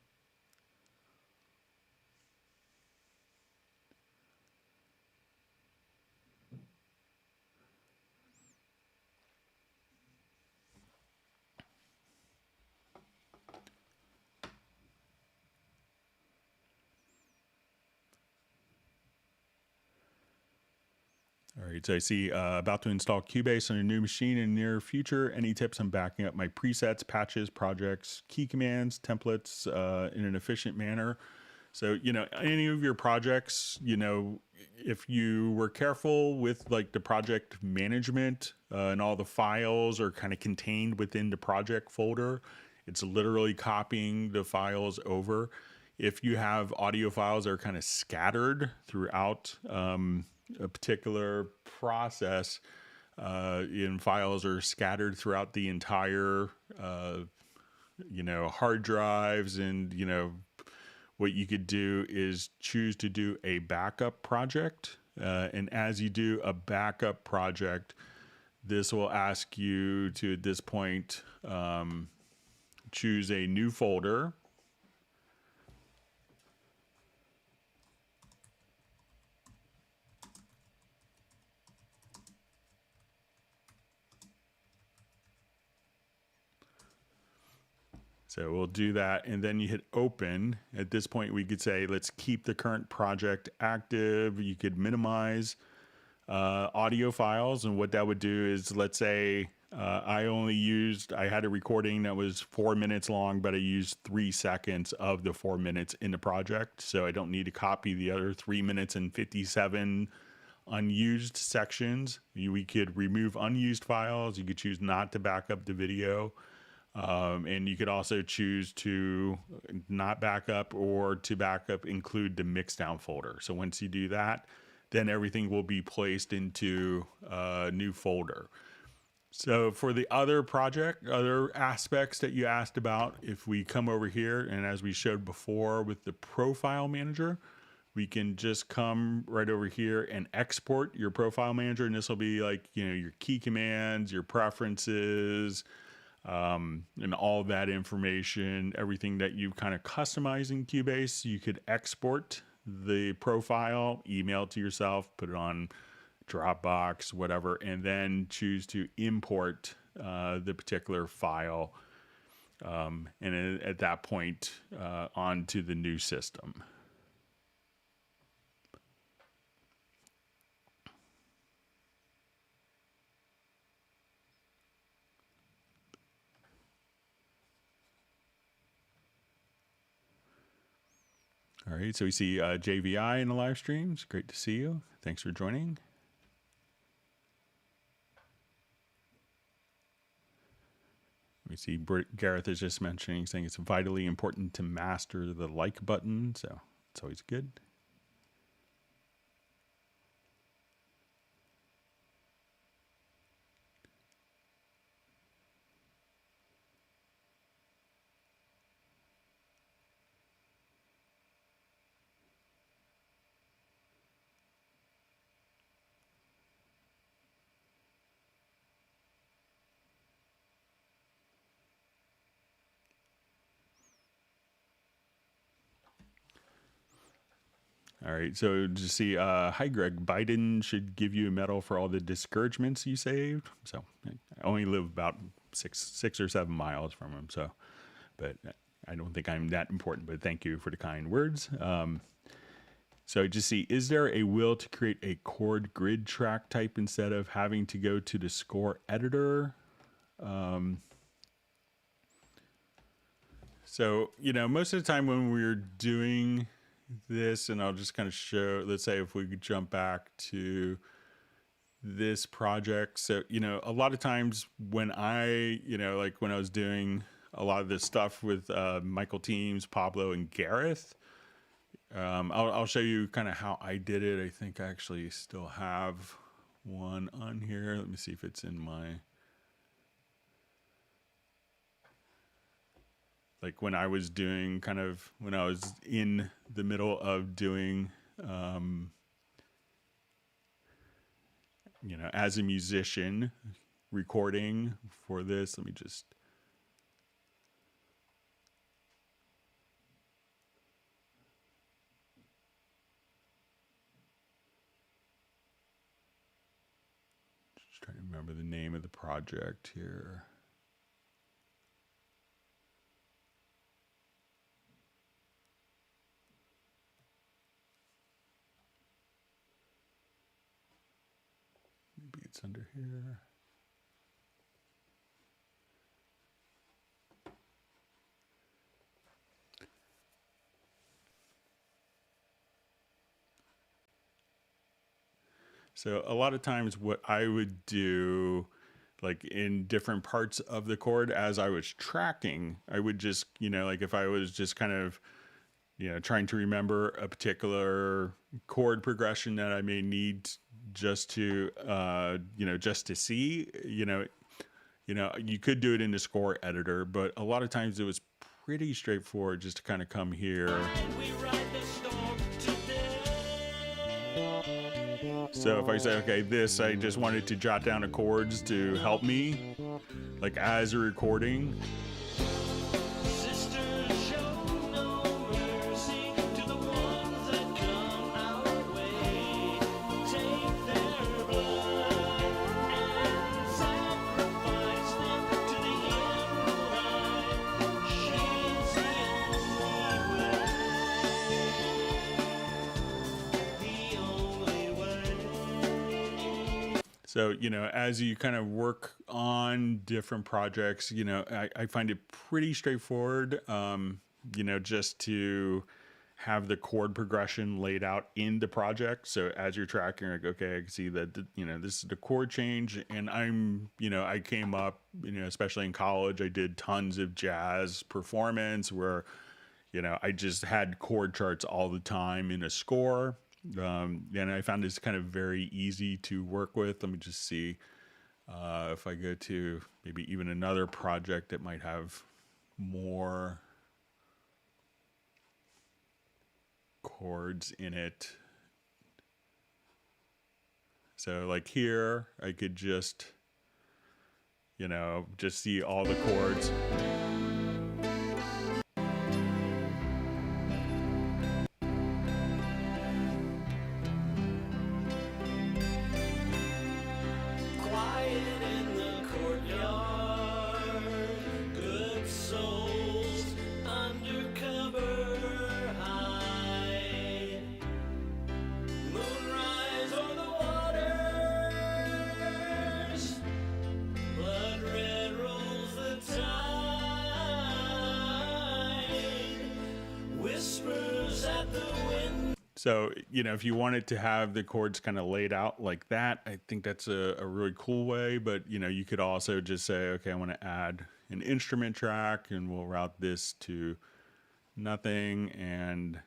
All right, so I see about to install Cubase on a new machine in the near future. Any tips on backing up my presets, patches, projects, key commands, templates in an efficient manner? So, any of your projects, if you were careful with like the project management and all the files are kind of contained within the project folder, it's literally copying the files over. If you have audio files that are kind of scattered throughout a particular process, and files are scattered throughout the entire, hard drives, and, what you could do is choose to do a backup project. And as you do a backup project, this will ask you to, at this point, choose a new folder. So we'll do that, and then you hit open. At this point, we could say, let's keep the current project active. You could minimize audio files, and what that would do is, let's say I had a recording that was 4 minutes long, but I used 3 seconds of the 4 minutes in the project. So I don't need to copy the other 3 minutes and 57 unused sections. We could remove unused files. You could choose not to back up the video. And you could also choose to not back up or to back up include the mixdown folder. So once you do that, then everything will be placed into a new folder. So for the other aspects that you asked about, if we come over here, and as we showed before with the profile manager, we can just come right over here and export your profile manager. And this will be like, your key commands, your preferences, and all that information, everything that you kind of customize in Cubase. You could export the profile, email it to yourself, put it on Dropbox, whatever, and then choose to import the particular file, and at that point onto the new system. All right, so we see JVI in the live stream. It's great to see you. Thanks for joining. We see Gareth is just mentioning, saying it's vitally important to master the like button, so it's always good. All right, so just see, hi Greg, Biden should give you a medal for all the discouragements you saved. So I only live about six or 7 miles from him, so, but I don't think I'm that important, but thank you for the kind words. So just see, is there a will to create a chord grid track type instead of having to go to the score editor? So, most of the time when we're doing this, and I'll just kind of show, let's say if we could jump back to this project. So, a lot of times when I, like when I was doing a lot of this stuff with Michael Teams, Pablo, and Gareth, I'll show you kind of how I did it. I think I actually still have one on here. Let me see if it's in my... Like when I was doing when I was in the middle of doing, as a musician recording for this, let me just trying to remember the name of the project here. Maybe it's under here. So a lot of times what I would do, like in different parts of the chord as I was tracking, I would just, like if I was just kind of, trying to remember a particular chord progression that I may need just to, just to see, you could do it in the score editor, but a lot of times it was pretty straightforward just to kind of come here. So if I say, okay, I just wanted to jot down the chords to help me, like as a recording. So, as you kind of work on different projects, I find it pretty straightforward, just to have the chord progression laid out in the project. So as you're tracking, you're like, okay, I can see that, this is the chord change. And I came up, especially in college, I did tons of jazz performance where, I just had chord charts all the time in a score. And I found it's kind of very easy to work with. Let me just see if I go to maybe even another project that might have more chords in it. So like here, I could just, just see all the chords. So, if you wanted to have the chords kind of laid out like that, I think that's a really cool way. But, you could also just say, okay, I want to add an instrument track and we'll route this to nothing. And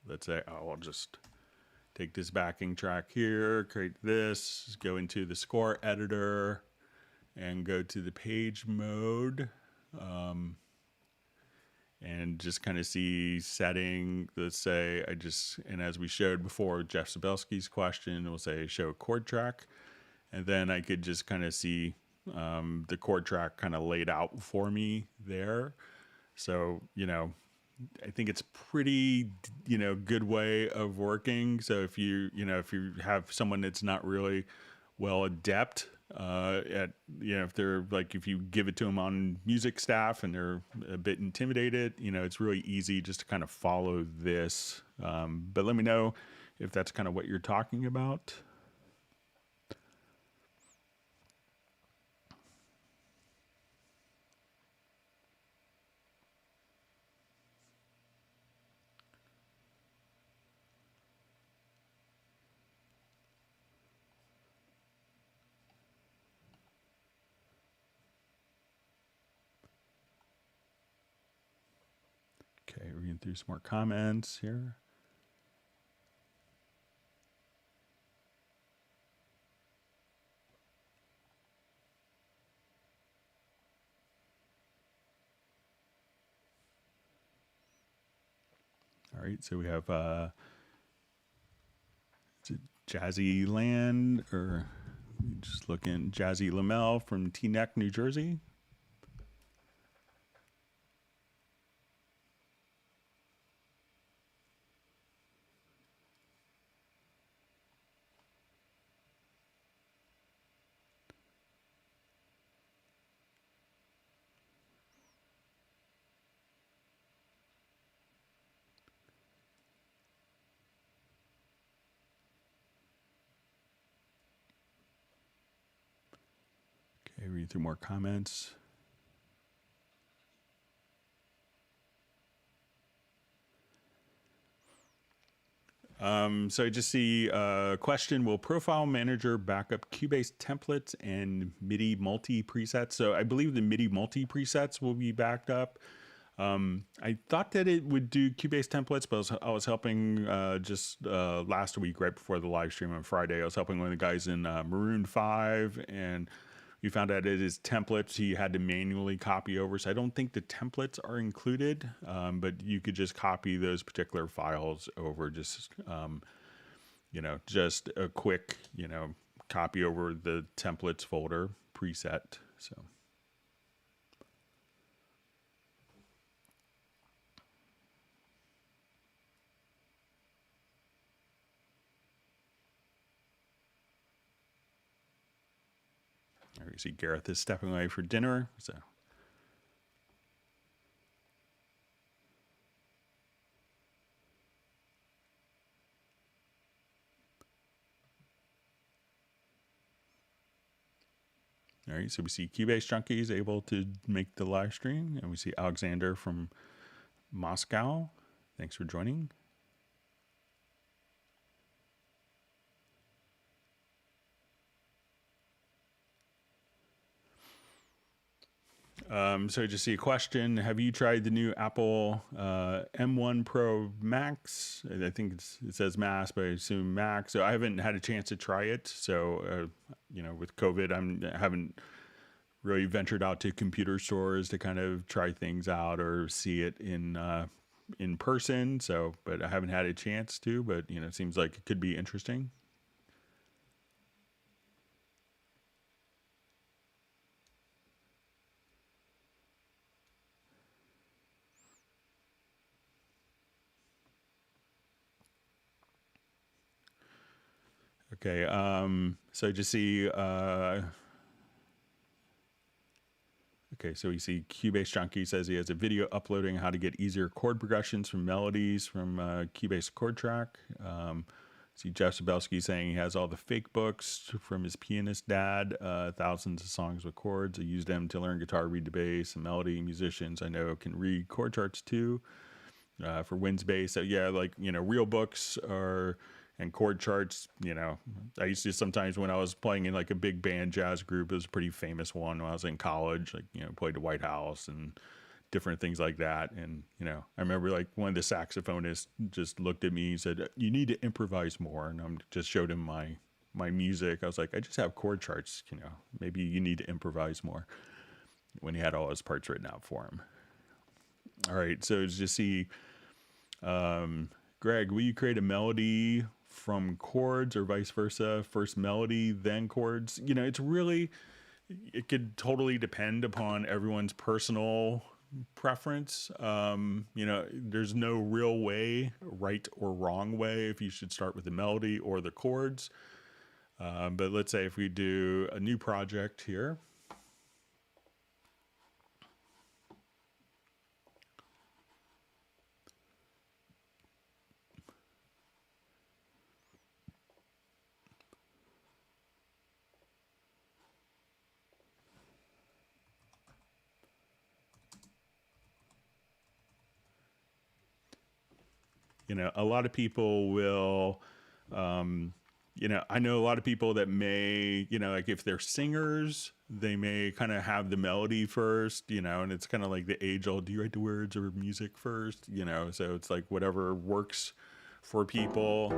let's say, I'll just take this backing track here, create this, go into the score editor and go to the page mode. And just kind of see setting, let's say and as we showed before, Jeff Sabelski's question, we'll say show chord track. And then I could just kind of see the chord track kind of laid out for me there. So, I think it's pretty, good way of working. So if you have someone that's not really well adept at, if they're like, if you give it to them on music staff and they're a bit intimidated, it's really easy just to kind of follow this. But let me know if that's kind of what you're talking about. Okay, reading through some more comments here. All right, so we have is it Jazzy Land, or just looking, Jazzy Lamel from Teaneck, New Jersey. Okay, read through more comments. So I just see a question, will Profile Manager back up Cubase templates and Midi multi presets? So I believe the Midi multi presets will be backed up. I thought that it would do Cubase templates, but I was helping just last week, right before the live stream on Friday. I was helping one of the guys in Maroon 5, and we found out it is templates he had to manually copy over. So I don't think the templates are included, but you could just copy those particular files over, just just a quick copy over the templates folder preset. So. You see Gareth is stepping away for dinner. So. All right, so we see Cubase Junkies able to make the live stream, and we see Alexander from Moscow. Thanks for joining. So I just see a question. Have you tried the new Apple M1 Pro Max? I think it says Max, but I assume Max. So I haven't had a chance to try it. So, with COVID, I haven't really ventured out to computer stores to kind of try things out or see it in person. So, but I haven't had a chance to, but, it seems like it could be interesting. Okay, so I just see, okay, so we see Cubase Junkie says he has a video uploading how to get easier chord progressions from melodies from Cubase Chord Track. See Jeff Sabelski saying he has all the fake books from his pianist dad, thousands of songs with chords. I use them to learn guitar, read the bass, and melody. Musicians I know can read chord charts too. For Winds bass, so yeah, real books are and chord charts. I used to sometimes when I was playing in like a big band jazz group, it was a pretty famous one when I was in college. Played the White House and different things like that. And I remember like one of the saxophonists just looked at me and said, "You need to improvise more." And I just showed him my music. I was like, "I just have chord charts. Maybe you need to improvise more." When he had all his parts written out for him. All right, so just see, Greg, will you create a melody from chords or vice versa? First melody, then chords? It could totally depend upon everyone's personal preference. There's no real way, right or wrong way, if you should start with the melody or the chords. But let's say if we do a new project here. A lot of people will, I know a lot of people that may, like if they're singers, they may kind of have the melody first, and it's kind of like the age old, do you write the words or music first? So it's like whatever works for people.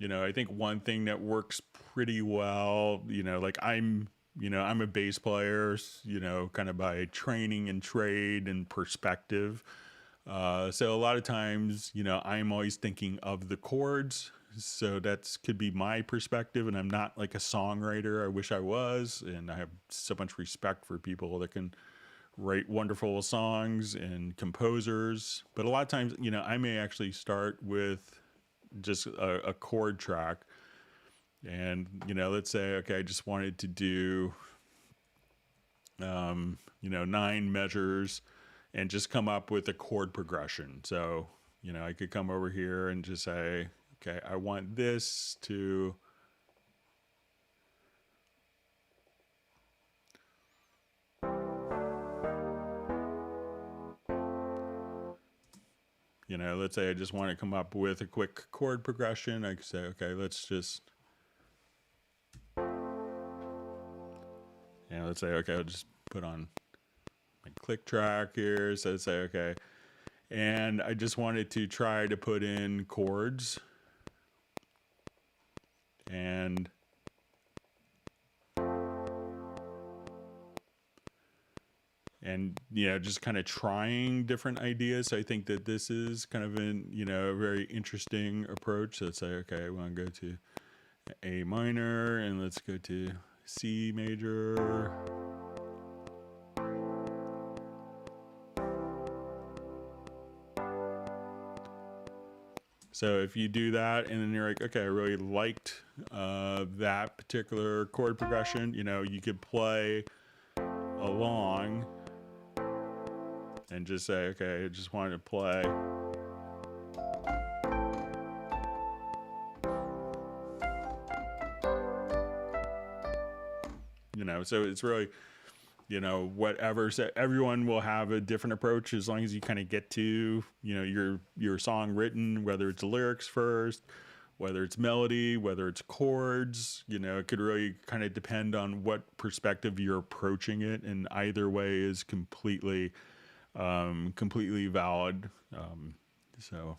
I think one thing that works pretty well, I'm a bass player, kind of by training and trade and perspective. So a lot of times, I'm always thinking of the chords. So could be my perspective, and I'm not like a songwriter. I wish I was, and I have so much respect for people that can write wonderful songs and composers. But a lot of times, I may actually start with just a chord track, and let's say, okay, I just wanted to do, 9 measures. And just come up with a chord progression. So, I could come over here and just say, okay, I want this to, let's say I just want to come up with a quick chord progression. I could say, okay, let's just, let's say, okay, I'll just put on my click track here. So say, okay, and I just wanted to try to put in chords and just kind of trying different ideas. So I think that this is kind of a very interesting approach. So let's say, okay, I want to go to A minor and let's go to C major. So if you do that and then you're like, okay, I really liked that particular chord progression, you could play along and just say, okay, I just wanted to play. So it's really, whatever. So everyone will have a different approach as long as you kind of get to, your song written, whether it's lyrics first whether it's melody, whether it's chords. It could really kind of depend on what perspective you're approaching it, and either way is completely valid. So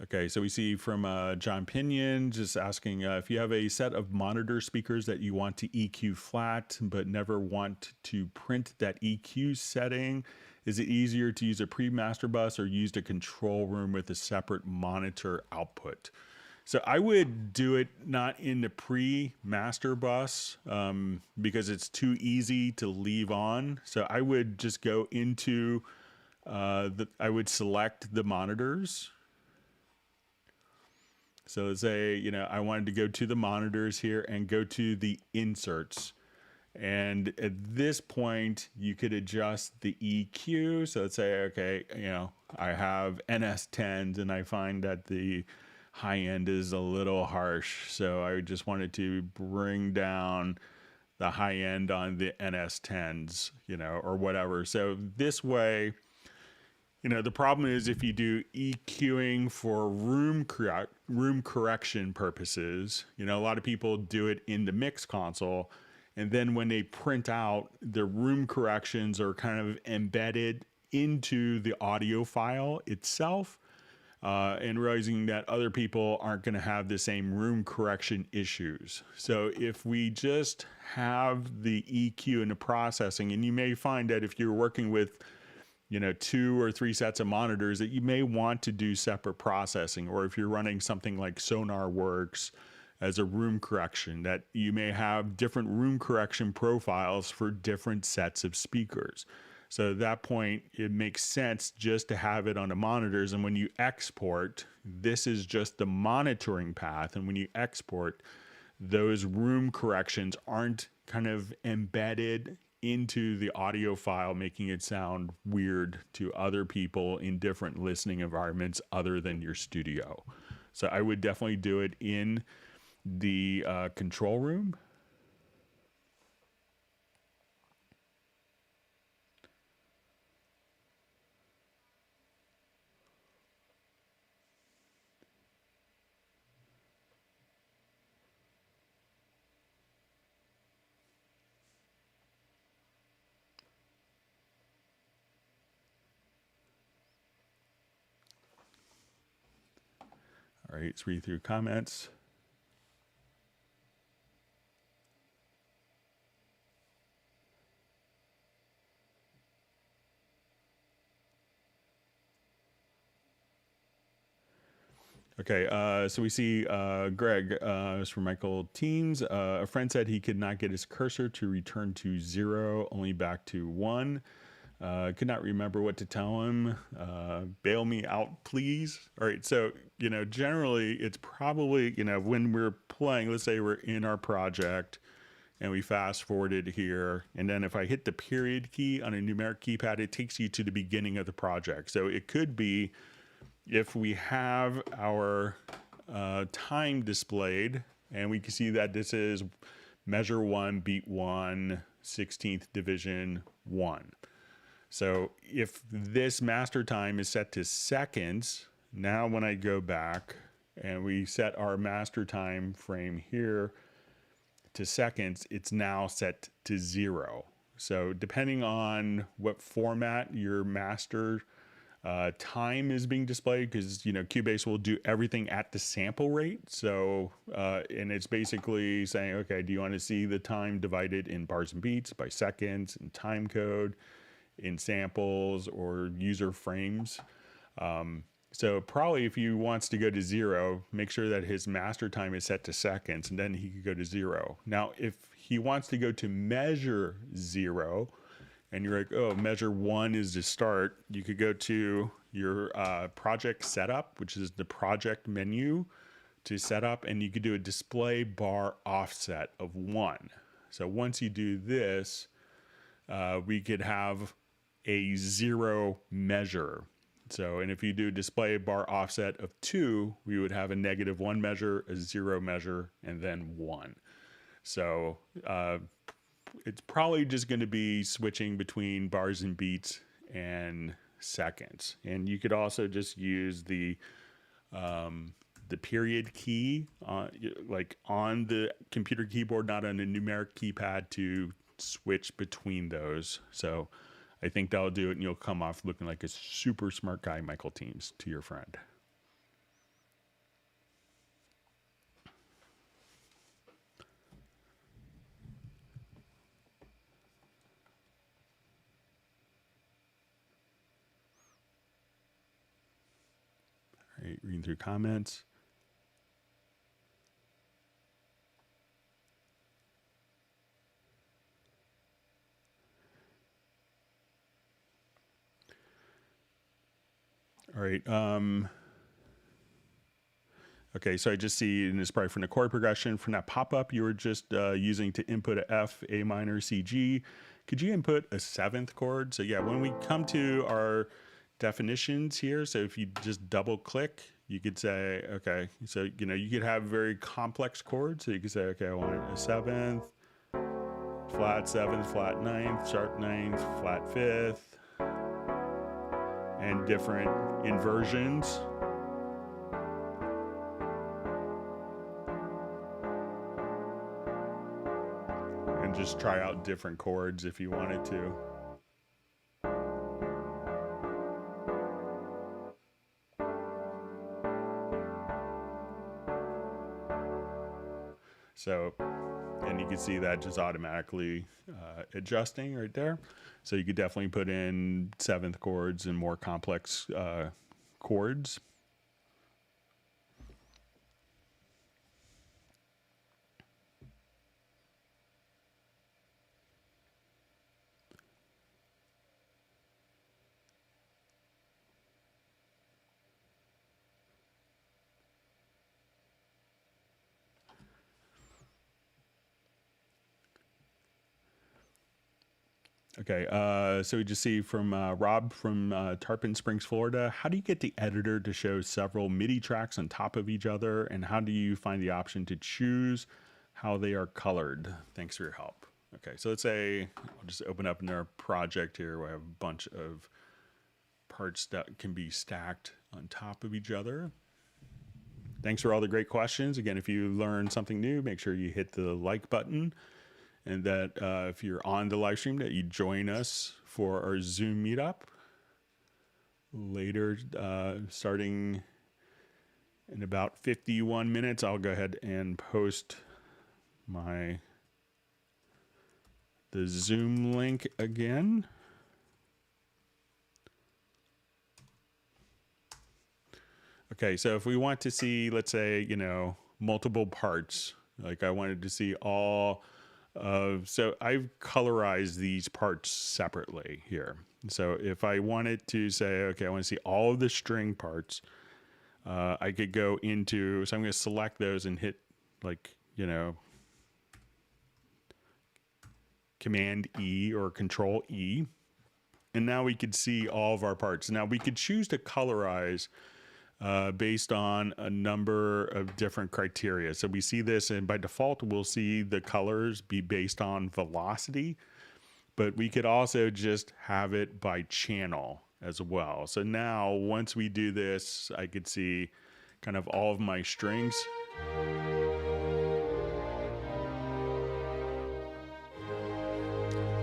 okay, so we see from John Pinion just asking if you have a set of monitor speakers that you want to EQ flat but never want to print that EQ setting, is it easier to use a pre-master bus or use a control room with a separate monitor output? So I would do it not in the pre-master bus because it's too easy to leave on. So I would just go into I would select the monitors. So let's say, I wanted to go to the monitors here and go to the inserts. And at this point, you could adjust the EQ. So let's say, okay, I have NS10s and I find that the high end is a little harsh. So I just wanted to bring down the high end on the NS10s, or whatever. So this way, the problem is if you do EQing for room correction purposes, a lot of people do it in the mix console. And then when they print out, the room corrections are kind of embedded into the audio file itself, and realizing that other people aren't going to have the same room correction issues. So if we just have the EQ and the processing, and you may find that if you're working with 2 or 3 sets of monitors that you may want to do separate processing, or if you're running something like SonarWorks as a room correction, that you may have different room correction profiles for different sets of speakers. So at that point, it makes sense just to have it on the monitors. And when you export, this is just the monitoring path. And when you export, those room corrections aren't kind of embedded into the audio file, making it sound weird to other people in different listening environments other than your studio. So I would definitely do it in the control room. All right, let's read through comments. Okay, so we see Greg, it's from Michael Teams. A friend said he could not get his cursor to return to 0, only back to 1. Could not remember what to tell him. Bail me out, please. All right, so, generally it's probably, when we're playing, let's say we're in our project and we fast forwarded here. And then if I hit the period key on a numeric keypad, it takes you to the beginning of the project. So it could be, if we have our time displayed, and we can see that this is measure 1, beat 1, 16th division 1. So if this master time is set to seconds, now when I go back and we set our master time frame here to seconds, it's now set to 0. So depending on what format your master time is being displayed, because Cubase will do everything at the sample rate. So and it's basically saying, okay, do you want to see the time divided in bars and beats, by seconds, in time code, in samples, or user frames? So probably if he wants to go to 0, make sure that his master time is set to seconds, and then he could go to 0. Now if he wants to go to measure 0, and you're like, oh, measure 1 is the start, you could go to your project setup, which is the project menu, to set up, and you could do a display bar offset of 1. So once you do this, we could have a 0 measure. So, and if you do display bar offset of 2, we would have a -1 measure, a 0 measure, and then 1. So it's probably just going to be switching between bars and beats and seconds. And you could also just use the period key like on the computer keyboard, not on a numeric keypad, to switch between those. So I think that'll do it, and you'll come off looking like a super smart guy, Michael Teams, to your friend. All right, reading through comments. All right. Okay, so I just see, and it's probably from the chord progression, from that pop-up you were just using to input a F, A minor, C, G. Could you input a seventh chord? So yeah, when we come to our definitions here, so if you just double click, you could say, okay, so you could have very complex chords. So you could say, okay, I want a seventh, flat ninth, sharp ninth, flat fifth, and different inversions. And just try out different chords if you wanted to. So, and you can see that just automatically adjusting right there. So you could definitely put in seventh chords and more complex chords. Okay, so we just see from Rob from Tarpon Springs, Florida. How do you get the editor to show several MIDI tracks on top of each other? And how do you find the option to choose how they are colored? Thanks for your help. Okay, so let's say I'll just open up in our project here where I have a bunch of parts that can be stacked on top of each other. Thanks for all the great questions. Again, if you learned something new, make sure you hit the like button. And that if you're on the live stream, that you join us for our Zoom meetup later, starting in about 51 minutes. I'll go ahead and post the Zoom link again. Okay, so if we want to see, let's say, multiple parts, like I wanted to see all so I've colorized these parts separately here. So if I wanted to say, okay, I want to see all of the string parts, I could go into, so I'm going to select those and hit Command E or Control E. And now we could see all of our parts. Now we could choose to colorize based on a number of different criteria. So we see this, and by default, we'll see the colors be based on velocity, but we could also just have it by channel as well. So now once we do this, I could see kind of all of my strings.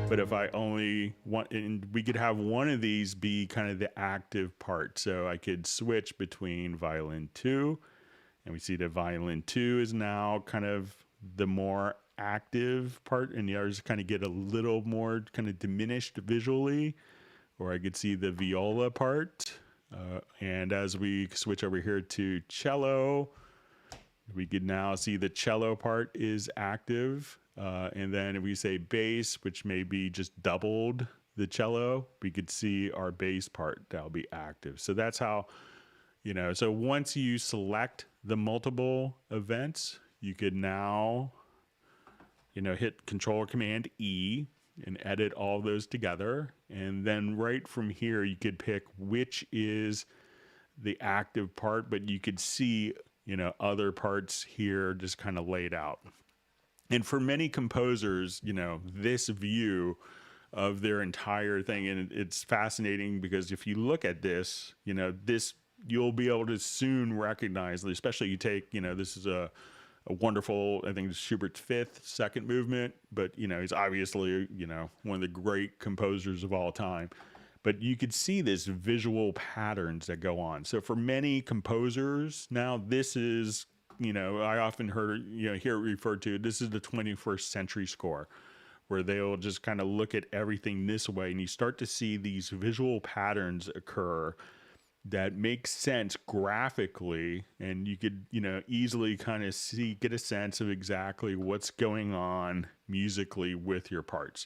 But if I only want, and we could have one of these be kind of the active part. So I could switch between violin 2, and we see that violin 2 is now kind of the more active part, and the others kind of get a little more kind of diminished visually. Or I could see the viola part. And as we switch over here to cello, we could now see the cello part is active. And then if we say bass, which may be just doubled the cello, we could see our bass part that'll be active. So that's how, so once you select the multiple events, you could now, hit Control or Command E and edit all those together. And then right from here, you could pick which is the active part, but you could see, other parts here just kind of laid out. And for many composers, you know, this view of their entire thing, and it's fascinating because if you look at this, you know, this, you'll be able to soon recognize, especially you take, you know, this is a wonderful, I think it's Schubert's fifth, second movement, but, you know, he's obviously, you know, one of the great composers of all time. But you could see this visual patterns that go on. So for many composers now, this is, you know, I often hear it referred to, this is the 21st century score, where they'll just kind of look at everything this way, and you start to see these visual patterns occur that make sense graphically, and you could, you know, easily kind of get a sense of exactly what's going on musically with your parts.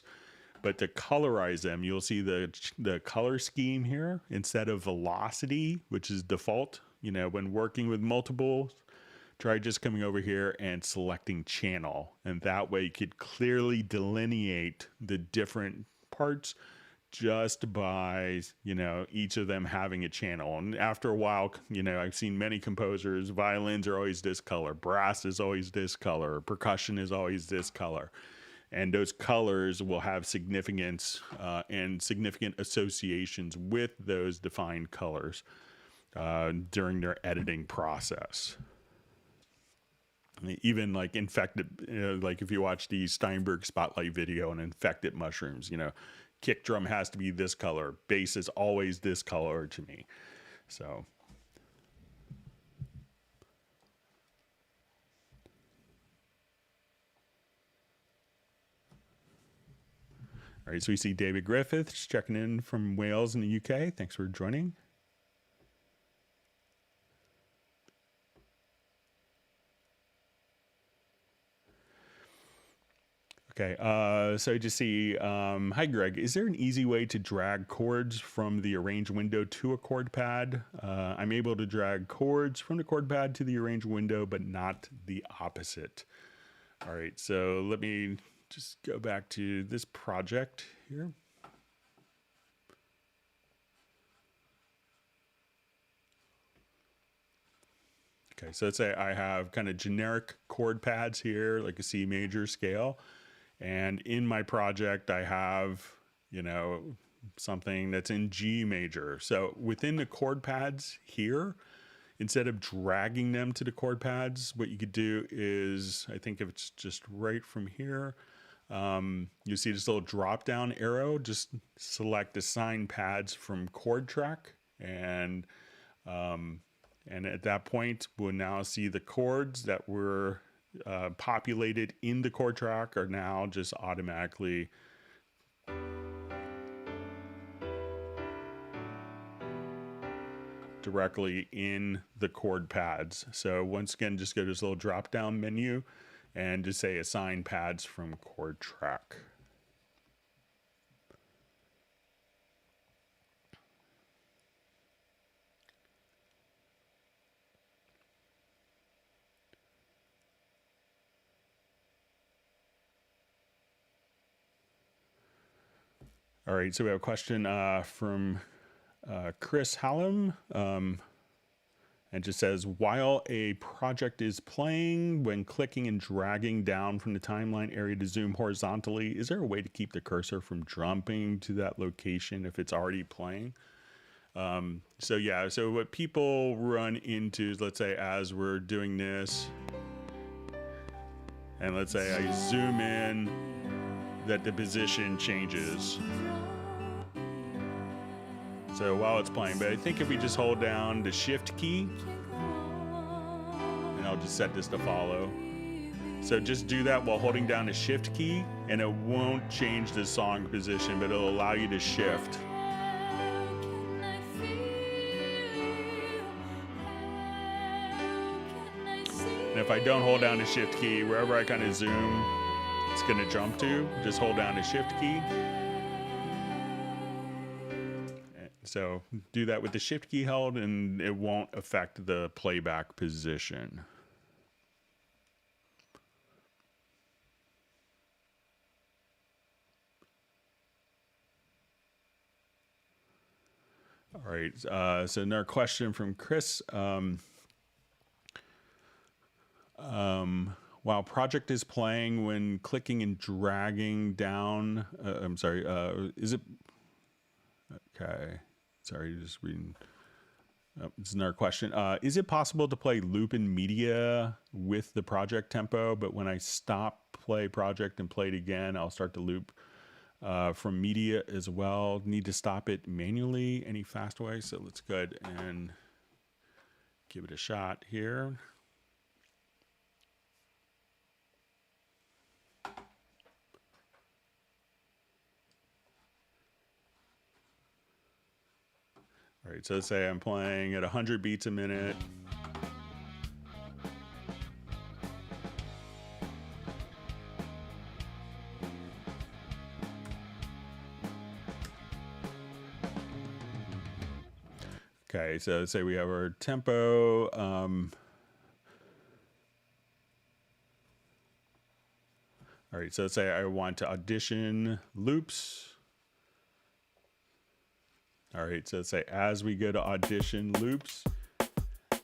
But to colorize them, you'll see the color scheme here instead of velocity, which is default. You know, when working with multiples, try just coming over here and selecting channel. And that way you could clearly delineate the different parts just by, you know, each of them having a channel. And after a while, you know, I've seen many composers, violins are always this color, brass is always this color, percussion is always this color. And those colors will have significance and significant associations with those defined colors during their editing process. Even like infected, you know, like if you watch the Steinberg spotlight video on infected mushrooms, you know, kick drum has to be this color, bass is always this color to me. So. All right, so we see David Griffiths checking in from Wales in the UK. Thanks for joining. Okay, so I just see, hi Greg, is there an easy way to drag chords from the arrange window to a chord pad? I'm able to drag chords from the chord pad to the arrange window, but not the opposite. All right, so let me just go back to this project here. Okay, so let's say I have kind of generic chord pads here, like a C major scale. And in my project, I have, you know, something that's in G major. So within the chord pads here, instead of dragging them to the chord pads, what you could do is, I think if it's just right from here, you see this little drop down arrow, just select assign pads from Chord Track. And at that point, we'll now see the chords that were populated in the chord track are now just automatically directly in the chord pads. So once again, just go to this little drop down menu and just say assign pads from Chord Track. All right, so we have a question from Chris Hallam. It just says, while a project is playing, when clicking and dragging down from the timeline area to zoom horizontally, is there a way to keep the cursor from jumping to that location if it's already playing? So yeah, so what people run into is, let's say as we're doing this, and let's say I zoom in, that the position changes. So while it's playing, but I think if we just hold down the shift key, and I'll just set this to follow. So just do that while holding down the shift key, and it won't change the song position, but it'll allow you to shift. And if I don't hold down the shift key, wherever I kind of zoom, it's gonna jump to. Just hold down the shift key. So do that with the shift key held, and it won't affect the playback position. All right, so another question from Chris. while project is playing, when clicking and dragging down, I'm sorry, is it, okay, sorry, just reading. This is another question. Is it possible to play loop in media with the project tempo, but when I stop play project and play it again, I'll start the loop from media as well? Need to stop it manually? Any fast way? So let's go ahead and give it a shot here. All right, so let's say I'm playing at 100 beats a minute. Okay, so let's say we have our tempo. All right, so let's say I want to audition loops. All right, so let's say as we go to audition loops,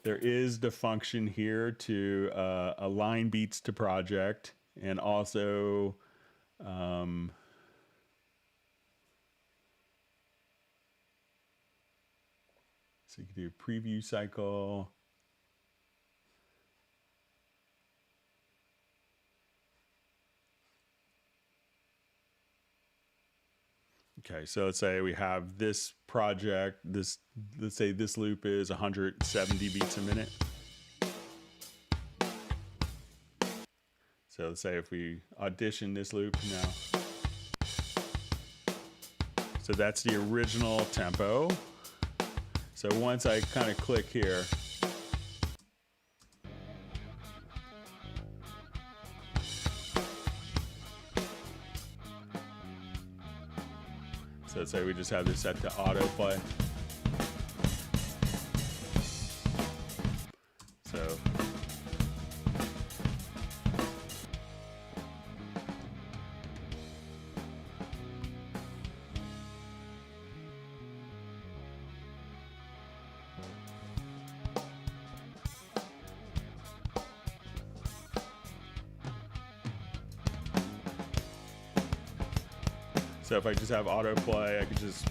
there is the function here to align beats to project, and also so you can do preview cycle. Okay, so let's say we have this project, let's say this loop is 170 beats a minute. So let's say if we audition this loop now. So that's the original tempo. So once I kind of click here, so let's say we just have this set to autoplay. So So if I just have autoplay, I could just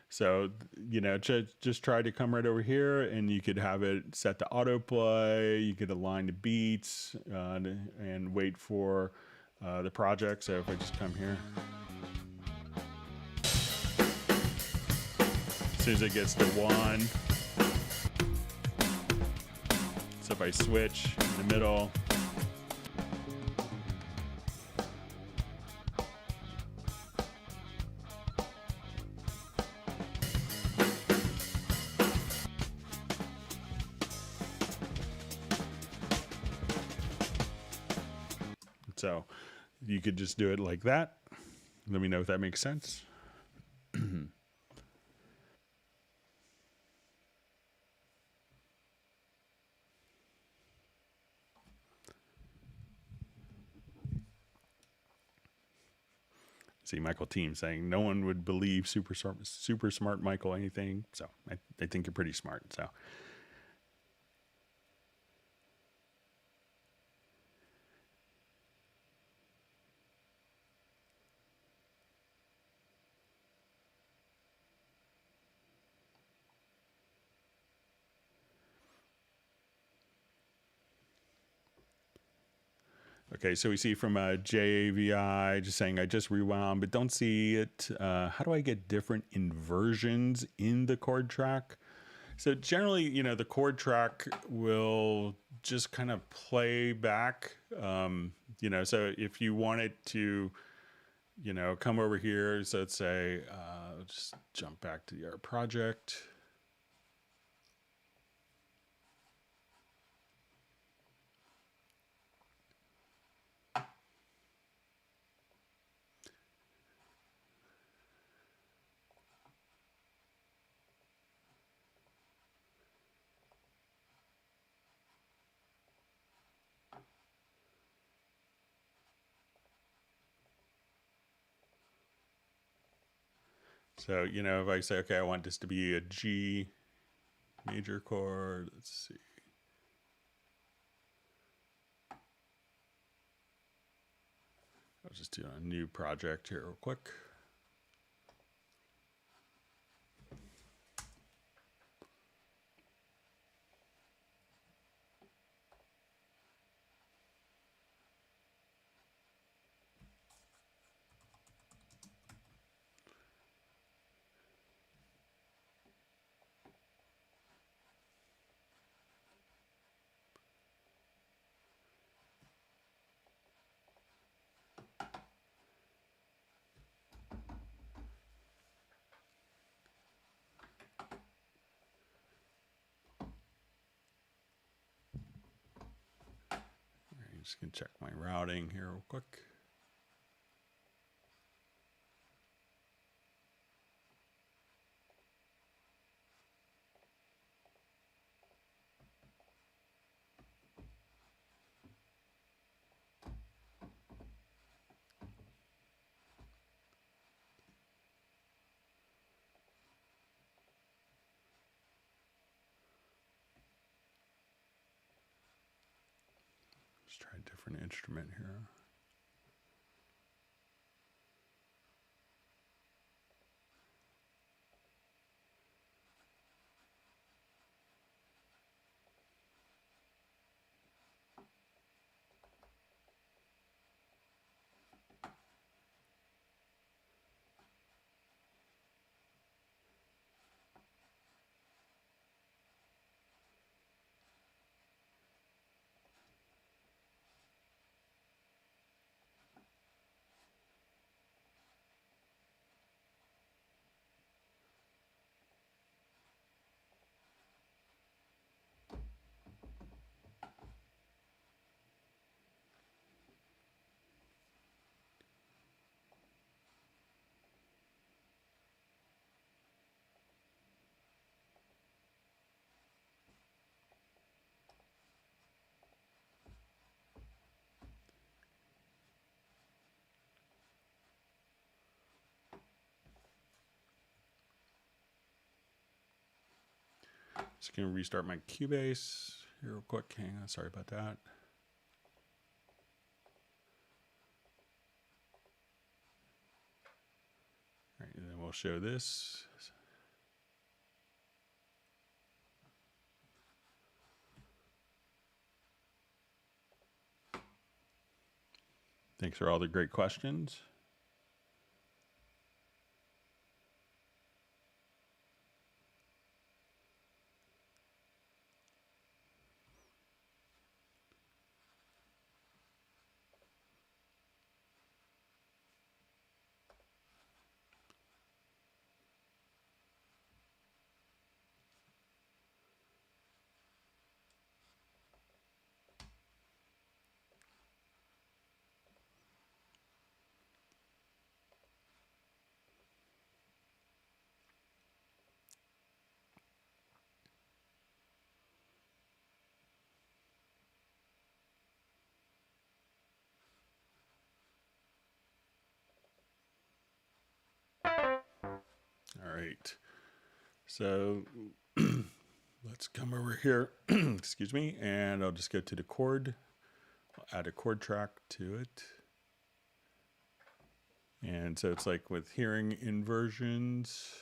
so, you know, just try to come right over here, and you could have it set to autoplay. You could align the beats and wait for the project. So if I just come here, as soon as it gets to 1, so if I switch in the middle, so you could just do it like that. Let me know if that makes sense. See Michael Team saying no one would believe super smart Michael anything. So I think you're pretty smart. So okay, so we see from JAVI just saying I just rewound, but don't see it. How do I get different inversions in the chord track? So generally, you know, the chord track will just kind of play back. You know, so if you wanted to, you know, come over here, so let's say, just jump back to our project. So, you know, if I say, okay, I want this to be a G major chord, let's see. I'll just do a new project here real quick. Just gonna check my routing here real quick. Let's try a different instrument here. Just gonna restart my Cubase here real quick. Hang on, sorry about that. All right, and then we'll show this. Thanks for all the great questions. All right, so let's come over here, excuse me, and I'll just go to the chord. I'll add a chord track to it. And so it's like with hearing inversions.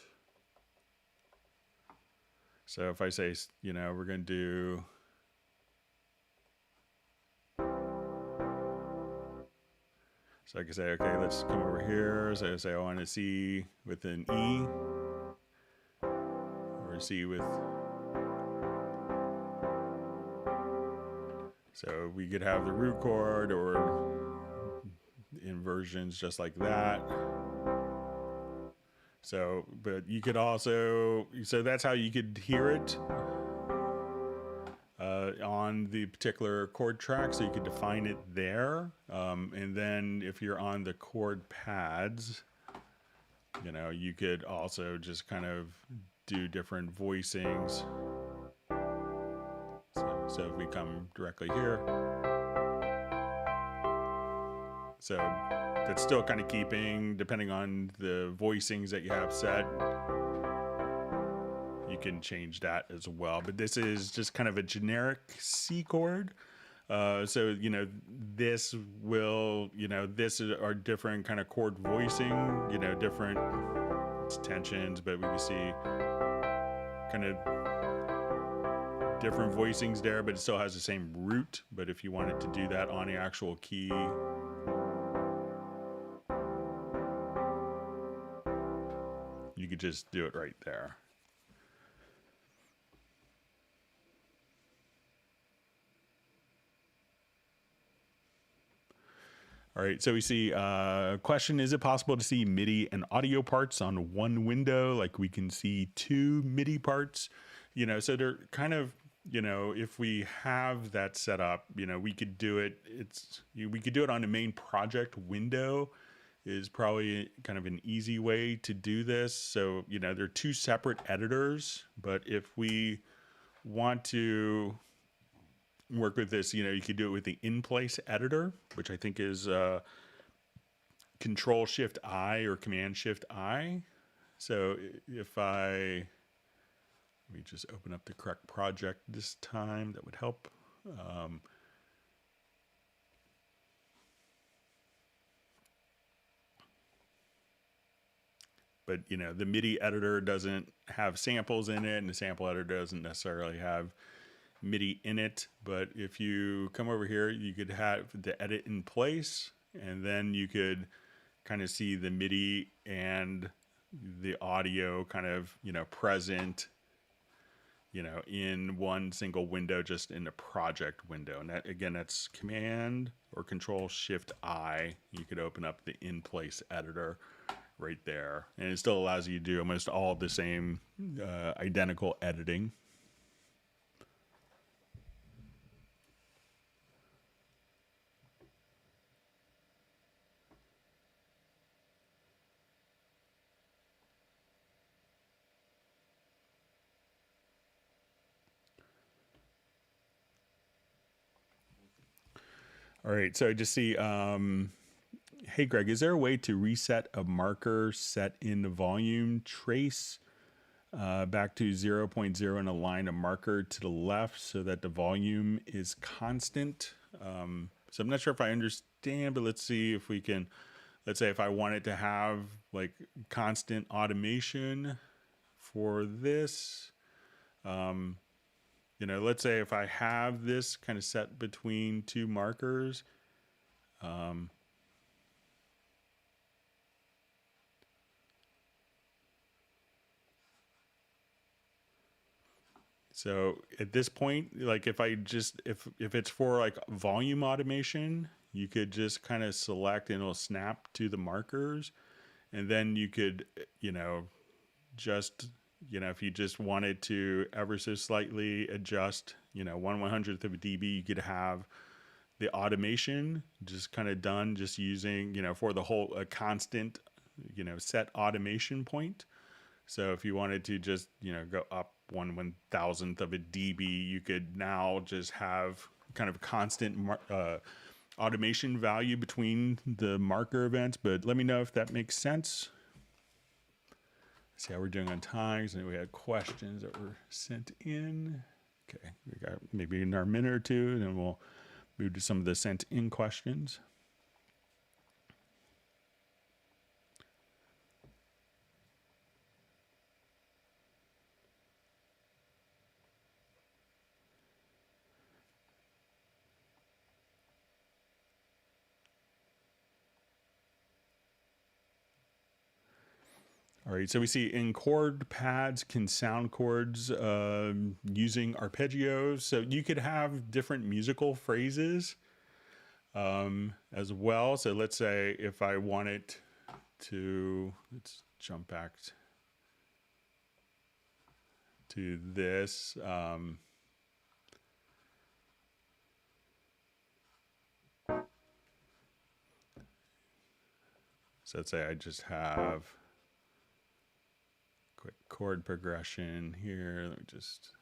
So if I say, you know, we're going to do so I can say, okay, let's come over here. So I say I want to C with an E, or C with, so we could have the root chord or inversions just like that. So, but you could also, so that's how you could hear it on the particular chord track. So you could define it there. And then if you're on the chord pads, you know, you could also just kind of do different voicings. So if we come directly here, so that's still kind of keeping, depending on the voicings that you have set, you can change that as well. But this is just kind of a generic C chord. So, you know, this will, you know, this are different kind of chord voicing, you know, different tensions, but we can see kind of different voicings there, but it still has the same root. But if you wanted to do that on the actual key, you could just do it right there. All right, so we see question, is it possible to see MIDI and audio parts on one window? Like we can see two MIDI parts, you know, so they're kind of, you know, if we have that set up, you know, we could do it, we could do it on the main project window is probably kind of an easy way to do this. So, you know, they're two separate editors, but if we want to work with this, you know, you could do it with the in-place editor, which I think is Control-Shift-I or Command-Shift-I. So if let me just open up the correct project this time, that would help. But, you know, the MIDI editor doesn't have samples in it, and the sample editor doesn't necessarily have MIDI in it. But if you come over here, you could have the edit in place, and then you could kind of see the MIDI and the audio kind of, you know, present, you know, in one single window, just in the project window. And that, again, that's Command or Control-Shift-I. You could open up the in-place editor right there, and it still allows you to do almost all the same identical editing. All right, so I just see, hey Greg, is there a way to reset a marker set in the volume trace back to 0.0 and align a marker to the left so that the volume is constant? So I'm not sure if I understand, but let's see if we can, let's say if I wanted to have like constant automation for this, you know, let's say if I have this kind of set between two markers, so at this point, like if I just, if it's for like volume automation, you could just kind of select and it'll snap to the markers. And then you could, you know, just, you know, if you just wanted to ever so slightly adjust, you know, 1/100th of a dB, you could have the automation just kind of done just using, you know, for the whole a constant, you know, set automation point. So if you wanted to just, you know, go up 1/1000th of a dB, you could now just have kind of a constant automation value between the marker events. But let me know if that makes sense. See how we're doing on times, and we had questions that were sent in. Okay, we got maybe another minute or two, and then we'll move to some of the sent in questions. All right, so we see in chord pads can sound chords using arpeggios. So you could have different musical phrases as well. So let's say if I wanted to, let's jump back to this. So let's say I just have quick chord progression here. Let me just.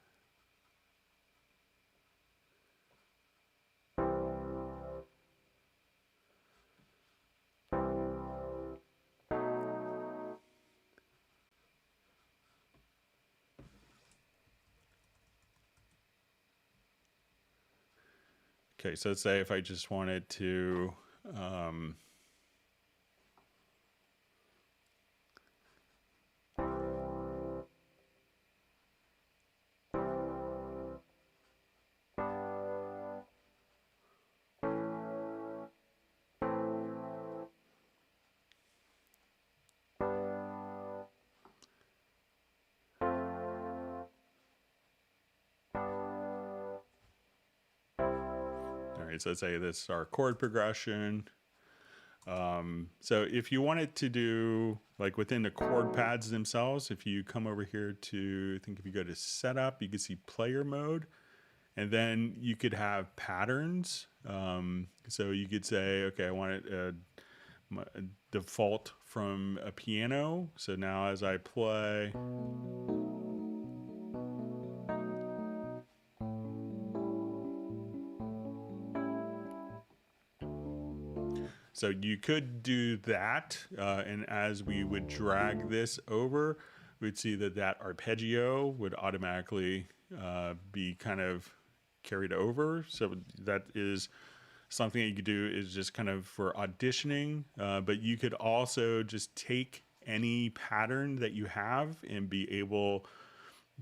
Okay, so let's say if I just wanted to all right, so let's say this is our chord progression. So if you wanted to do like within the chord pads themselves, if you come over here to, I think if you go to setup, you can see player mode, and then you could have patterns. So you could say, okay, I want it a default from a piano. So now as I play, so you could do that, and as we would drag this over, we'd see that that arpeggio would automatically be kind of carried over. So that is something that you could do, is just kind of for auditioning, but you could also just take any pattern that you have and be able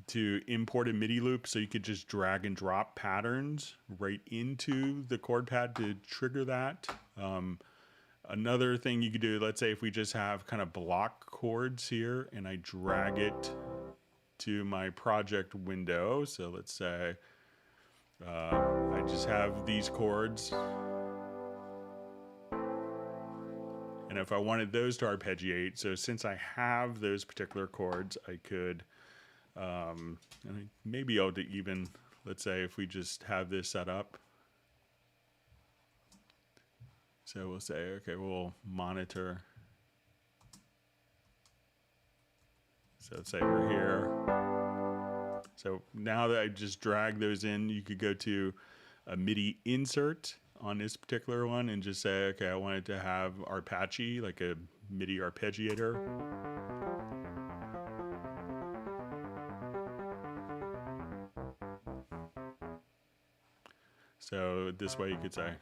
to import a MIDI loop, so you could just drag and drop patterns right into the chord pad to trigger that. Another thing you could do, let's say if we just have kind of block chords here and I drag it to my project window. So let's say I just have these chords. And if I wanted those to arpeggiate, so since I have those particular chords, I could, and I may be able to even, let's say if we just have this set up. So we'll say, okay, we'll monitor. So let's say we're here. So now that I just drag those in, you could go to a MIDI insert on this particular one and just say, okay, I want it to have Arpeggio, like a MIDI arpeggiator. So this way you could say.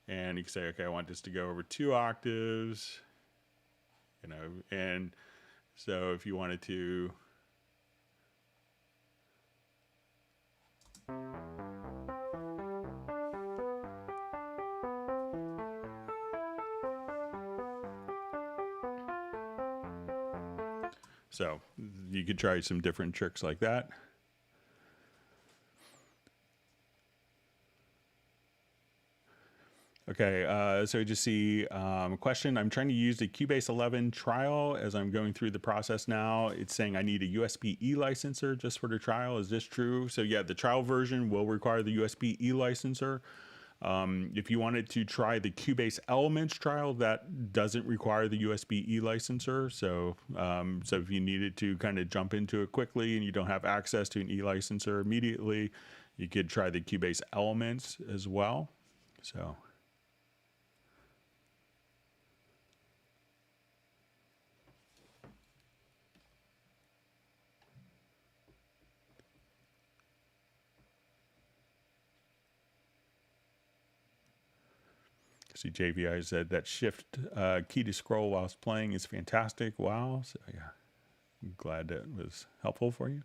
And you can say, okay, I want this to go over 2 octaves, you know, and so if you wanted to, so you could try some different tricks like that. Okay, so you just see a question. I'm trying to use the Cubase 11 trial as I'm going through the process now. It's saying I need a USB-E licenser just for the trial. Is this true? So yeah, the trial version will require the USB-E licenser. If you wanted to try the Cubase Elements trial, that doesn't require the USB-E licenser. So, so if you needed to kind of jump into it quickly and you don't have access to an E licenser immediately, you could try the Cubase Elements as well. So. See, JVI said that shift key to scroll whilst playing is fantastic. Wow. So yeah, I'm glad that was helpful for you.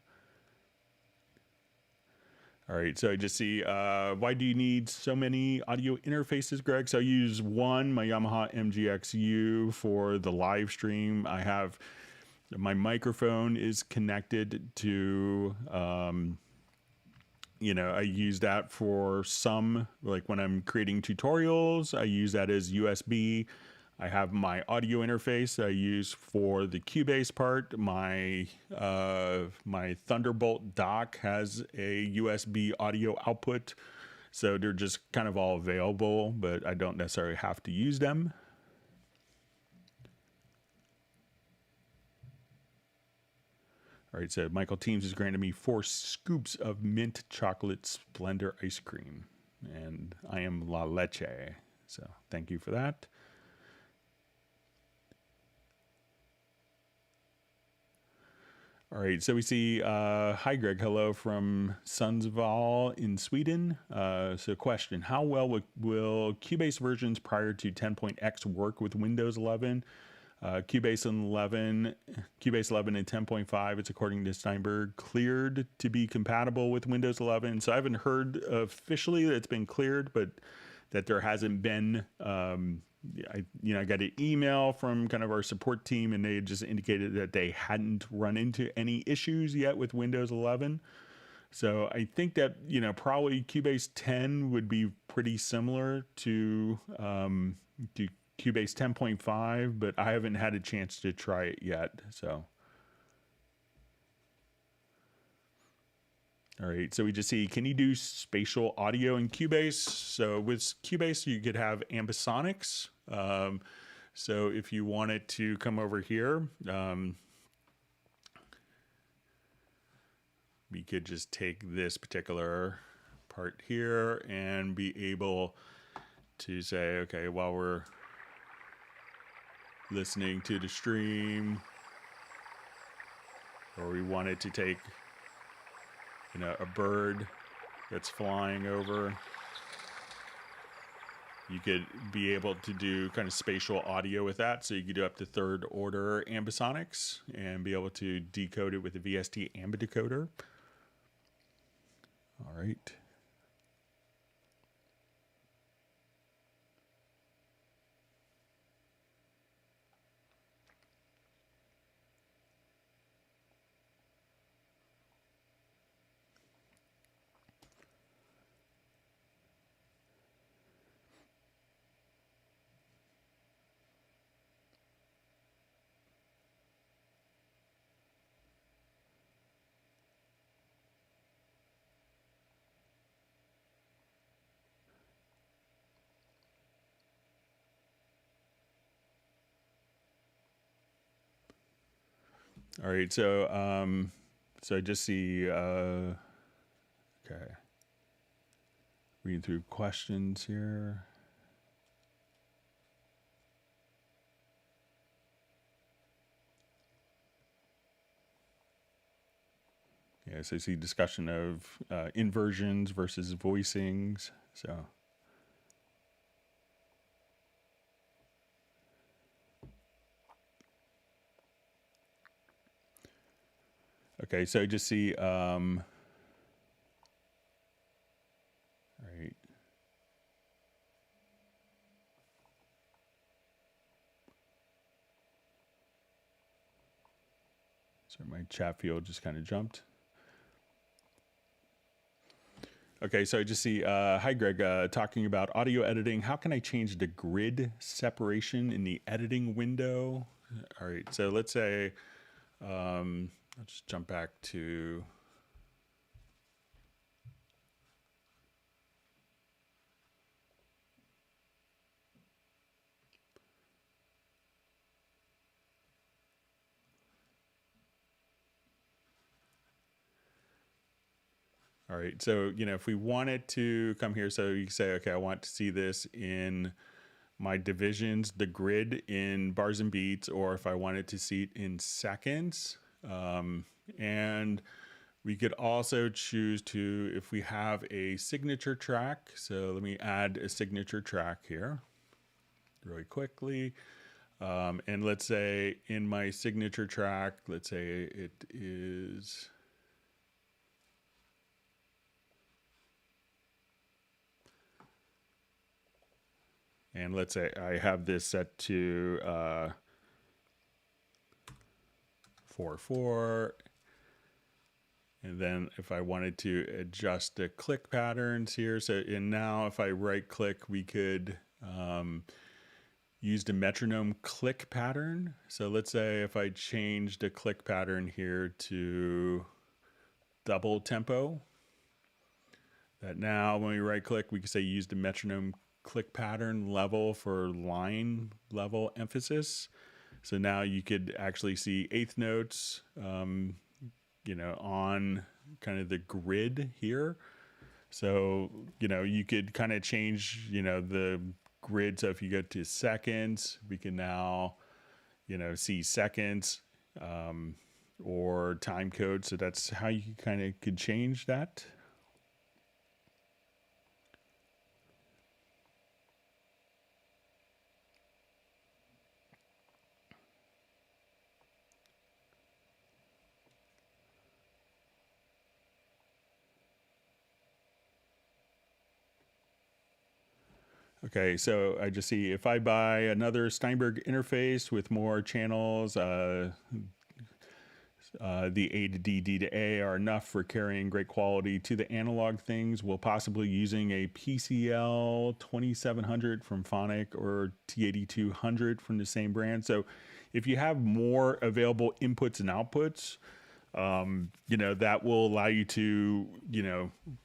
All right, so I just see, why do you need so many audio interfaces, Greg? So I use one, my Yamaha MGX-U for the live stream. I have, my microphone is connected to, you know, I use that for some, like when I'm creating tutorials, I use that as USB. I have my audio interface I use for the Cubase part. My my Thunderbolt dock has a USB audio output. So they're just kind of all available, but I don't necessarily have to use them. All right, so Michael Teams has granted me 4 scoops of mint chocolate Splendor ice cream. and I am La Leche. So thank you for that. All right, so we see, hi Greg, hello from Sundsvall in Sweden. So question, how well will Cubase versions prior to 10.x work with Windows 11? Cubase 11 and 10.5, it's according to Steinberg, cleared to be compatible with Windows 11. So I haven't heard officially that it's been cleared, but that there hasn't been, I got an email from kind of our support team, and they just indicated that they hadn't run into any issues yet with Windows 11. So I think that, probably Cubase 10 would be pretty similar to Cubase 10.5, but I haven't had a chance to try it yet. So, all right, so we just see, can you do spatial audio in Cubase? So with Cubase, you could have ambisonics. So if you wanted to come over here, we could just take this particular part here and be able to say, okay, while we're listening to the stream, or we wanted to take, a bird that's flying over, you could be able to do kind of spatial audio with that. So you could do up to third order ambisonics and be able to decode it with the VST ambidecoder. All right. All right, so I just see okay, reading through questions here. Yeah, so I see discussion of inversions versus voicings. So. Okay, so I just see, all right. So my chat field just kind of jumped. Okay, so I just see, hi Greg, talking about audio editing. How can I change the grid separation in the editing window? All right, so let's say, I'll just jump back to, all right, so, if we wanted to come here, so you say, okay, I want to see this in my divisions, the grid in bars and beats, or if I wanted to see it in seconds. And we could also choose to, if we have a signature track, so let me add a signature track here really quickly. And let's say in my signature track, let's say it is, and let's say I have this set to 4/4. And then if I wanted to adjust the click patterns here, and now if I right click, we could use the metronome click pattern. So let's say if I change the click pattern here to double tempo, that now when we right click, we can say use the metronome click pattern level for line level emphasis. So now you could actually see eighth notes, on kind of the grid here. So, you could kind of change, the grid. So if you go to seconds, we can now, see seconds, or time code. So that's how you kind of could change that. Okay, so I just see if I buy another Steinberg interface with more channels, the A to D, D to A are enough for carrying great quality to the analog things, while possibly using a PCL 2700 from Phonic or T8200 from the same brand. So if you have more available inputs and outputs, that will allow you to,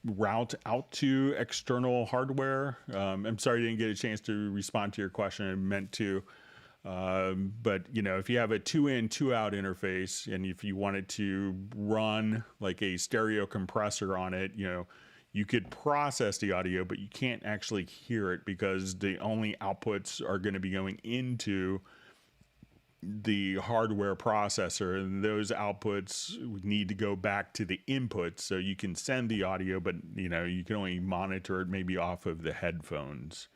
route out to external hardware. I'm sorry I didn't get a chance to respond to your question. I meant to. But if you have a 2-in, 2-out interface, and if you wanted to run like a stereo compressor on it, you could process the audio, but you can't actually hear it because the only outputs are going to be going into the hardware processor, and those outputs need to go back to the inputs. So you can send the audio, but you can only monitor it maybe off of the headphones.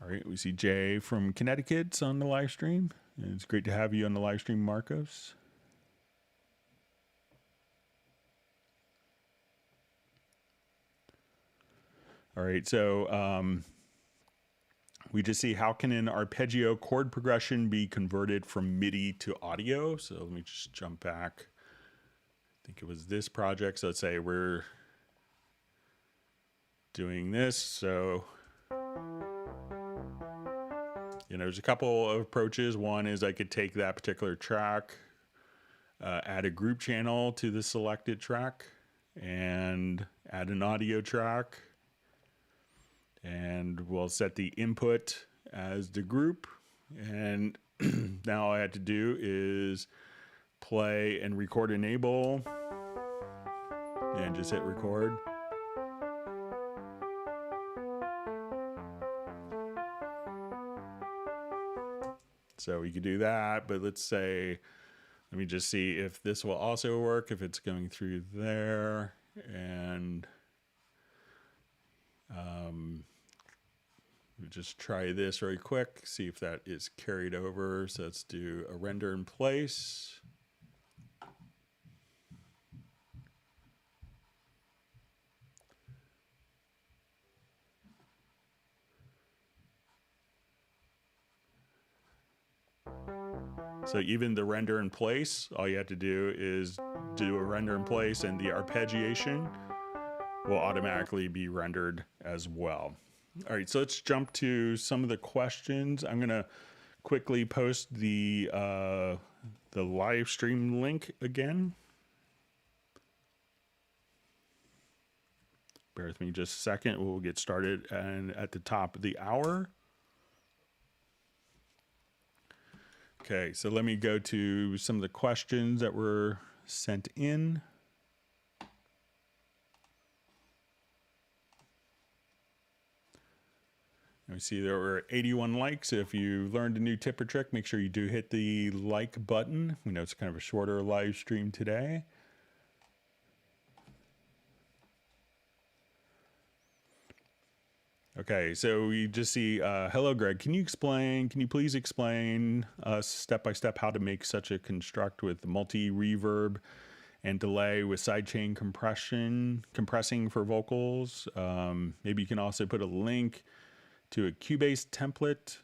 All right, we see Jay from Connecticut's on the live stream. And it's great to have you on the live stream, Marcos. All right, so we just see how can an arpeggio chord progression be converted from MIDI to audio. So let me just jump back. I think it was this project. So let's say we're doing this. So, there's a couple of approaches. One is I could take that particular track, add a group channel to the selected track, and add an audio track. And we'll set the input as the group. And now all I have to do is play and record enable and just hit record. So we could do that, but let me just see if this will also work, if it's going through there. And just try this very quick, see if that is carried over. So let's do a render in place. So even the render in place, all you have to do is do a render in place, and the arpeggiation will automatically be rendered as well. All right, so let's jump to some of the questions. I'm gonna quickly post the live stream link again. Bear with me just a second. We'll get started and at the top of the hour. Okay, so let me go to some of the questions that were sent in. We see there were 81 likes. If you learned a new tip or trick, make sure you do hit the like button. We know it's kind of a shorter live stream today. Okay, so we just see, hello, Greg. Can you please explain step by step how to make such a construct with multi-reverb and delay with sidechain compressing for vocals? Maybe you can also put a link to a Cubase template.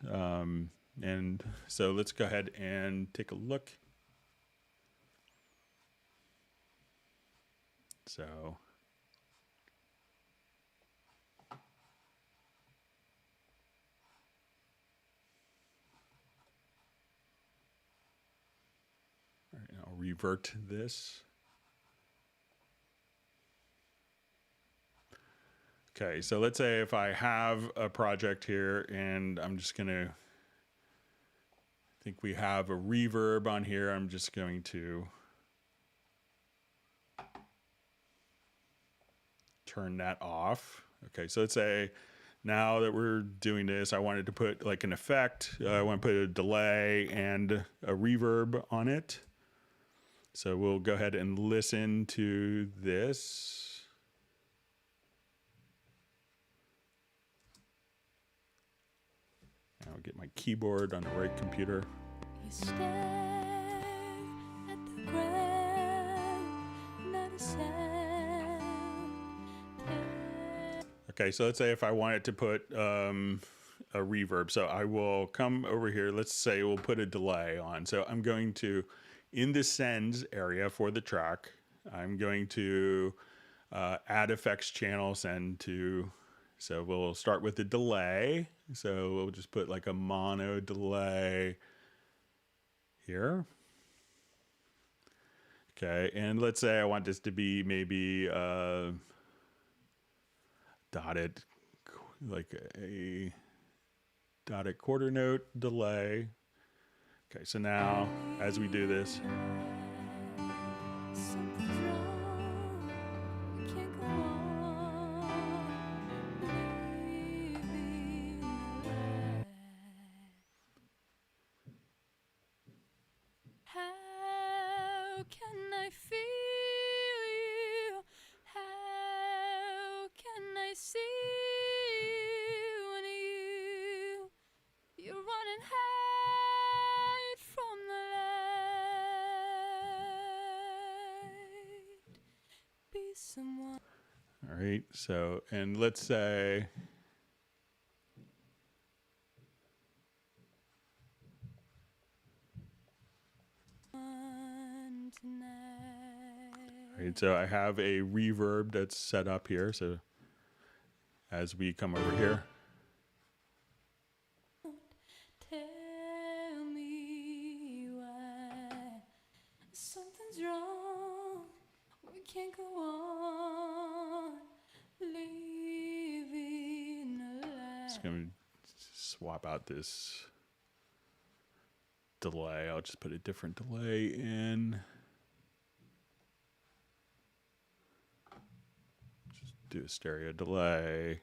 And so let's go ahead and take a look. So all right, I'll revert this. Okay, so let's say if I have a project here and I'm just going to, I think we have a reverb on here. I'm just going to turn that off. Okay, so let's say now that we're doing this, I wanted to put like an effect. I want to put a delay and a reverb on it. So we'll go ahead and listen to this. I'll get my keyboard on the right computer. You stare at the ground, not a sound. Okay, so let's say if I wanted to put a reverb, so I will come over here. Let's say we'll put a delay on. So I'm going to, in the sends area for the track, I'm going to add effects channel send to. So we'll start with the delay. So we'll just put like a mono delay here. Okay, and let's say I want this to be maybe dotted, like a dotted quarter note delay. Okay, so now as we do this, Something's wrong, we can't go on living life. How can I feel you? How can I see you when you're running hide from the light? Be someone. all right, so, and let's say, Tonight. all right, so I have a reverb that's set up here. So as we come over here, Tell me why something's wrong. We can't go on living a life. just gonna swap out this delay. I'll just put a different delay in. Just do a stereo delay.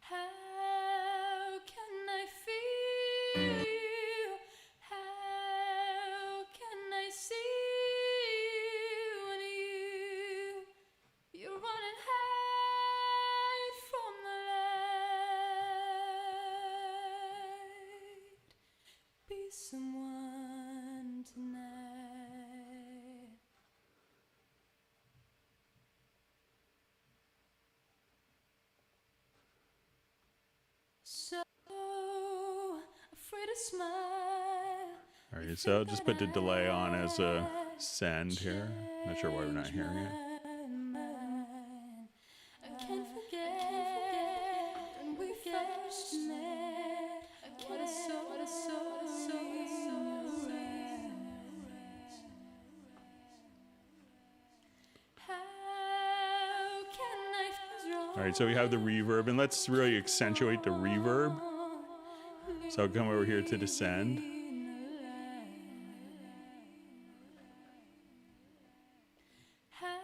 How can I feel you? How can I see you when you're running hide from the light? Be someone tonight. So afraid to smile. All right, so I'll just put the delay on as a send here. Not sure why we're not hearing it. I can't forget when we first met. I can't what a soul How can I feel wrong? All right, so we have the reverb, and let's really accentuate the reverb. So I'll come over here to the send. How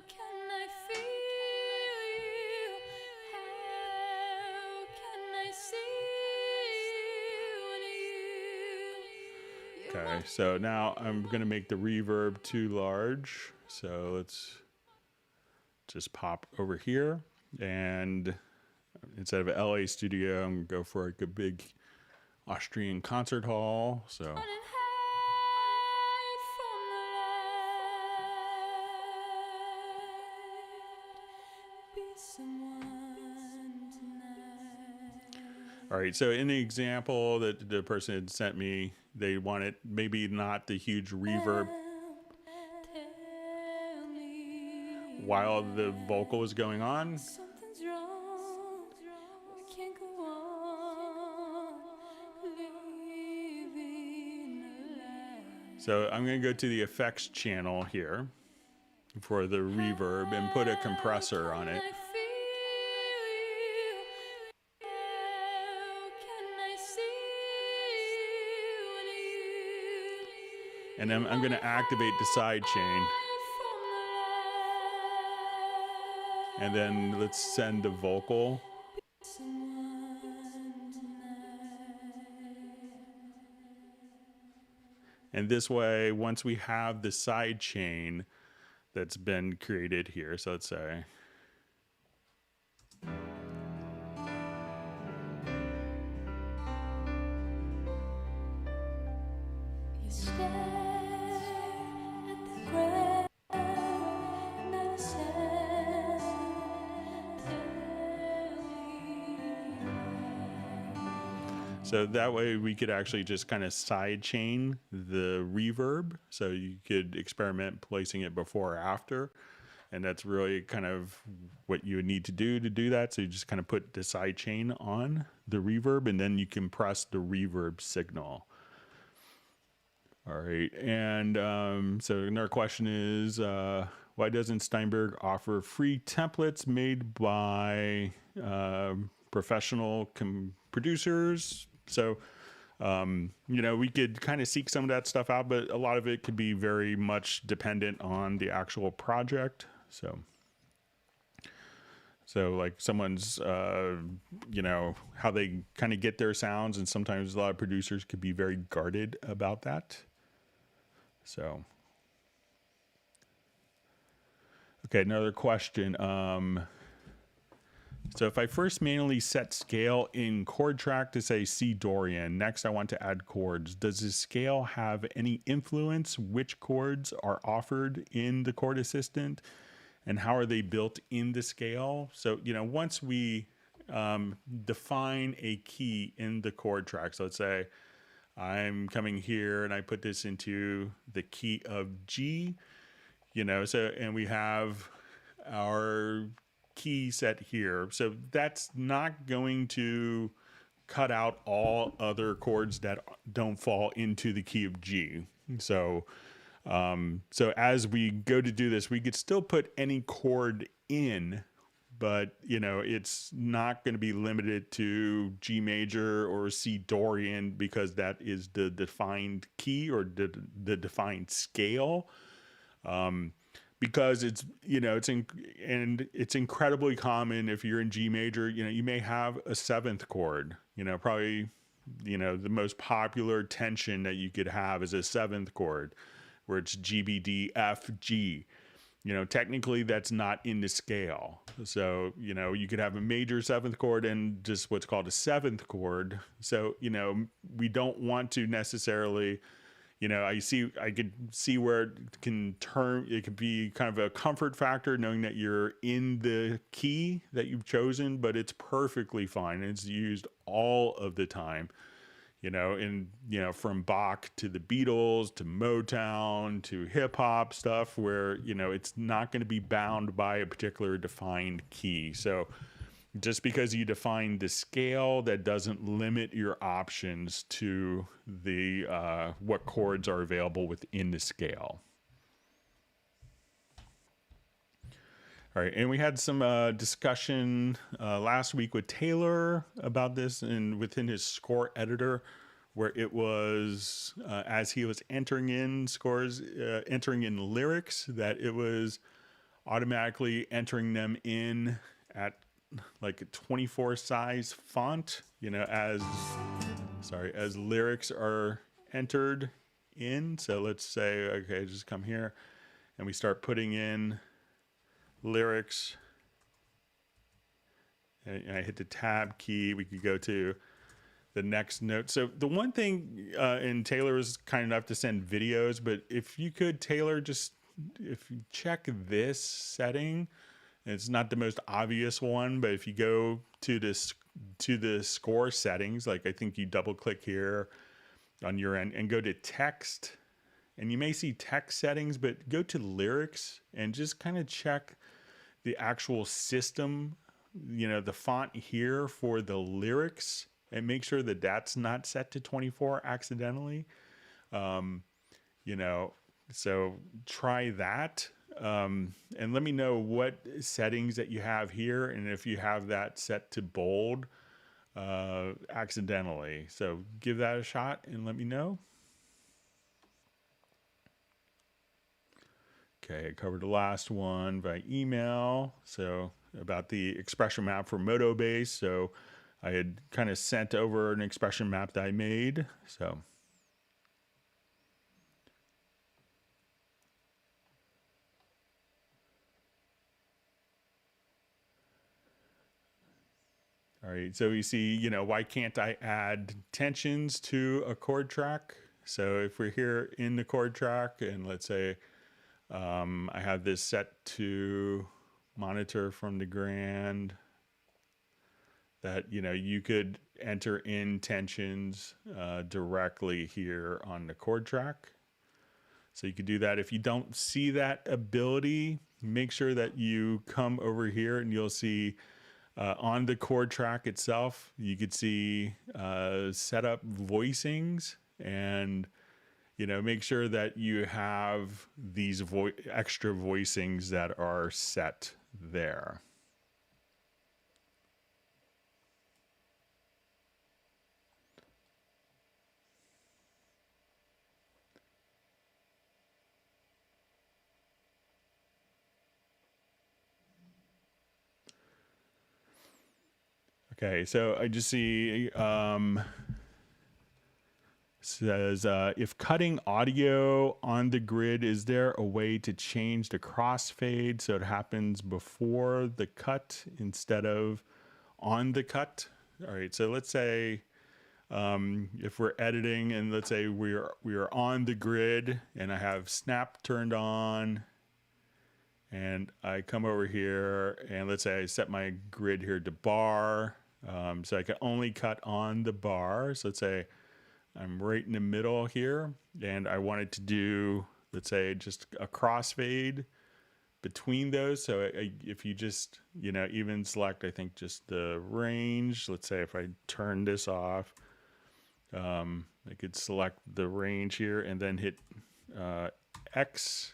can I feel you? How can I see you when Okay, so now I'm gonna make the reverb too large. So let's just pop over here, and instead of an LA studio, I'm gonna go for like a big Austrian concert hall. So running hide from the light? Be someone tonight. all right, so in the example that the person had sent me, they wanted maybe not the huge reverb Tell me while the vocal is going on. something's wrong. We can't go on living a life. So I'm gonna go to the effects channel here for the reverb and put a compressor on it. I feel you. How can I see And then I'm going to activate the side chain. And then let's send the vocal. And this way, once we have the side chain that's been created here, so let's say, so that way we could actually just kind of side chain the reverb. So you could experiment placing it before or after. And that's really kind of what you would need to do that. So you just kind of put the side chain on the reverb and then you compress the reverb signal. All right. And so another question is, why doesn't Steinberg offer free templates made by professional producers? So, you know, we could kind of seek some of that stuff out, but a lot of it could be very much dependent on the actual project. So like someone's, you know, how they kind of get their sounds, and sometimes a lot of producers could be very guarded about that. So, okay, another question. So if I first manually set scale in Chord Track to say C Dorian, next I want to add chords, does the scale have any influence? Which chords are offered in the chord assistant and how are they built in the scale? So, you know, once we define a key in the chord track, so let's say I'm coming here and I put this into the key of G, you know, so, and we have our key set here. So that's not going to cut out all other chords that don't fall into the key of G. So, so as we go to do this, we could still put any chord in, but you know, it's not going to be limited to G major or C Dorian because that is the defined key or the defined scale. Because it's, you know, and it's incredibly common if you're in G major, you know, you may have a seventh chord, you know, probably, you know, the most popular tension that you could have is a seventh chord where it's G, B, D, F, G. You know, technically that's not in the scale. So, you know, you could have a major seventh chord and just what's called a seventh chord. So, you know, we don't want to necessarily, you know, I could see where it can turn, it could be kind of a comfort factor knowing that you're in the key that you've chosen, but it's perfectly fine. It's used all of the time, you know, and, you know, from Bach to the Beatles to Motown to hip hop stuff where, you know, it's not going to be bound by a particular defined key. So just because you define the scale, that doesn't limit your options to the what chords are available within the scale. All right, and we had some discussion last week with Taylor about this and within his score editor, where it was as he was entering in scores, entering in lyrics, that it was automatically entering them in at like a 24 size font, you know, as lyrics are entered in. So let's say, okay, just come here and we start putting in lyrics and I hit the tab key. We could go to the next note. So the one thing, and Taylor was kind enough to send videos, but if you could, Taylor, just if you check this setting, it's not the most obvious one, but if you go to this, to the score settings, like I think you double click here on your end and go to text, and you may see text settings, but go to lyrics and just kind of check the actual system, you know, the font here for the lyrics, and make sure that that's not set to 24 accidentally. You know, so try that. And let me know what settings that you have here and if you have that set to bold accidentally. So give that a shot and let me know. Okay, I covered the last one by email. So about the expression map for Moto Bass. So I had kind of sent over an expression map that I made. So all right, so you see, why can't I add tensions to a chord track? So if we're here in the chord track and let's say I have this set to monitor from the grand, that you could enter in tensions directly here on the chord track. So you could do that. If you don't see that ability, make sure that you come over here and you'll see on the chord track itself, you could see setup voicings, and make sure that you have these extra voicings that are set there. Okay, so I just see says if cutting audio on the grid, is there a way to change the crossfade so it happens before the cut instead of on the cut? All right, so let's say if we're editing and let's say we are on the grid and I have snap turned on, and I come over here and let's say I set my grid here to bar, so I can only cut on the bar. So let's say I'm right in the middle here and I wanted to do, let's say, just a crossfade between those. So if you just, even select, I think just the range, let's say if I turn this off, I could select the range here and then hit X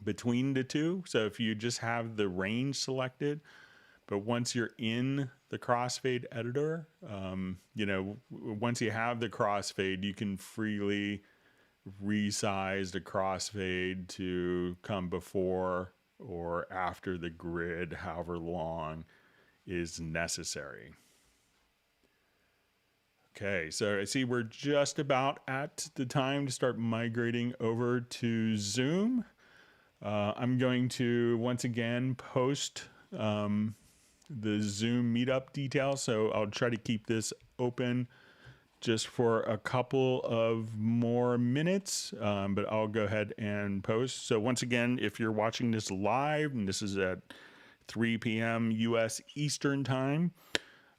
between the two. So if you just have the range selected, but once you're in the crossfade editor, once you have the crossfade, you can freely resize the crossfade to come before or after the grid, however long is necessary. Okay, so I see we're just about at the time to start migrating over to Zoom. I'm going to once again post the Zoom meetup details, so I'll try to keep this open just for a couple of more minutes, but I'll go ahead and post. So once again, if you're watching this live, and this is at 3 p.m. US Eastern Time,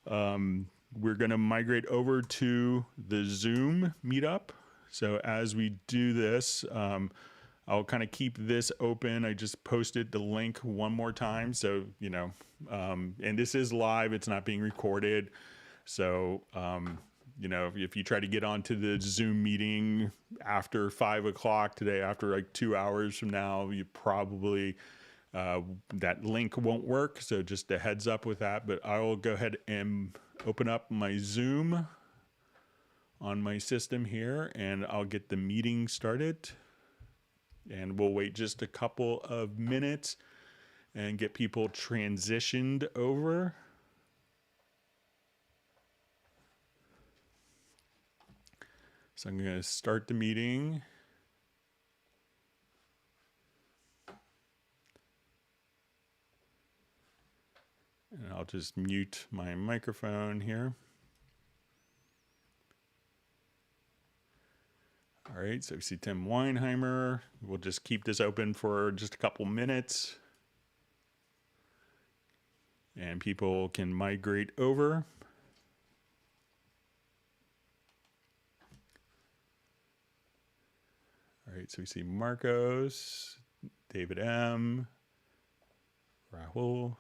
we're going to migrate over to the Zoom meetup. So as we do this, I'll kind of keep this open. I just posted the link one more time. So, and this is live, it's not being recorded. So, if you try to get onto the Zoom meeting after 5 o'clock today, after like 2 hours from now, you probably, that link won't work. So just a heads up with that, but I will go ahead and open up my Zoom on my system here and I'll get the meeting started. And we'll wait just a couple of minutes and get people transitioned over. So I'm going to start the meeting. And I'll just mute my microphone here. All right, so we see Tim Weinheimer. We'll just keep this open for just a couple minutes. And people can migrate over. All right, so we see Marcos, David M., Rahul.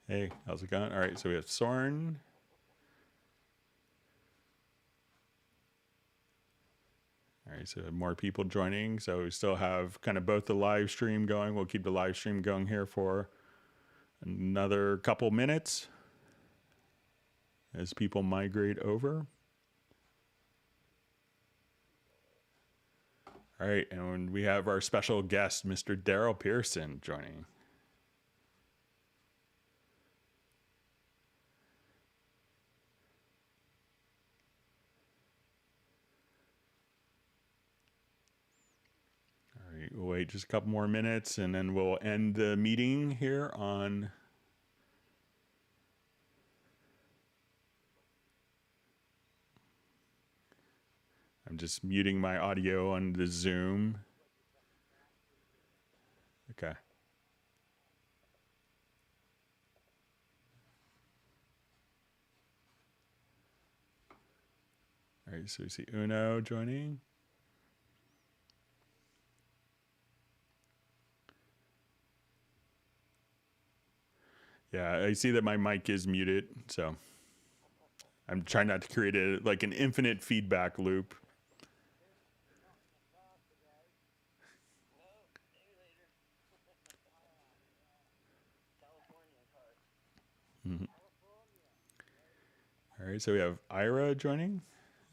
Hey, how's it going? All right, so we have Soren. All All right, so more people joining. So we still have kind of both the live stream going. We'll keep the live stream going here for another couple minutes as people migrate over. All right, and we have our special guest, Mr. Daryl Pearson, joining. All right, we'll wait just a couple more minutes, and then we'll end the meeting here on... I'm just muting my audio on the Zoom. Okay. All right, so we see Uno joining. Yeah, I see that my mic is muted, so I'm trying not to create an infinite feedback loop. Mm-hmm. All right, so we have Ira joining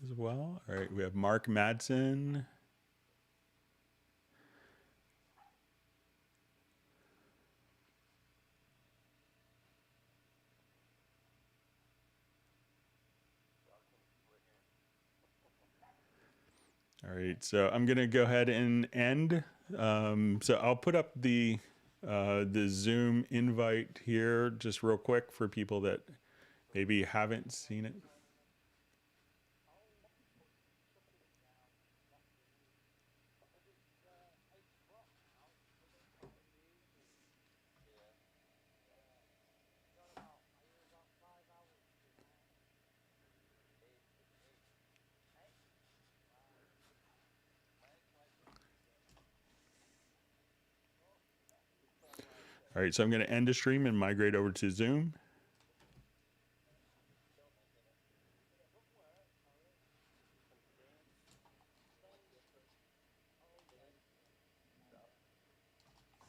as well. All right, we have Mark Madsen. All right, so I'm gonna go ahead and end. So I'll put up the Zoom invite here just real quick for people that maybe haven't seen it. All right, so I'm going to end the stream and migrate over to Zoom.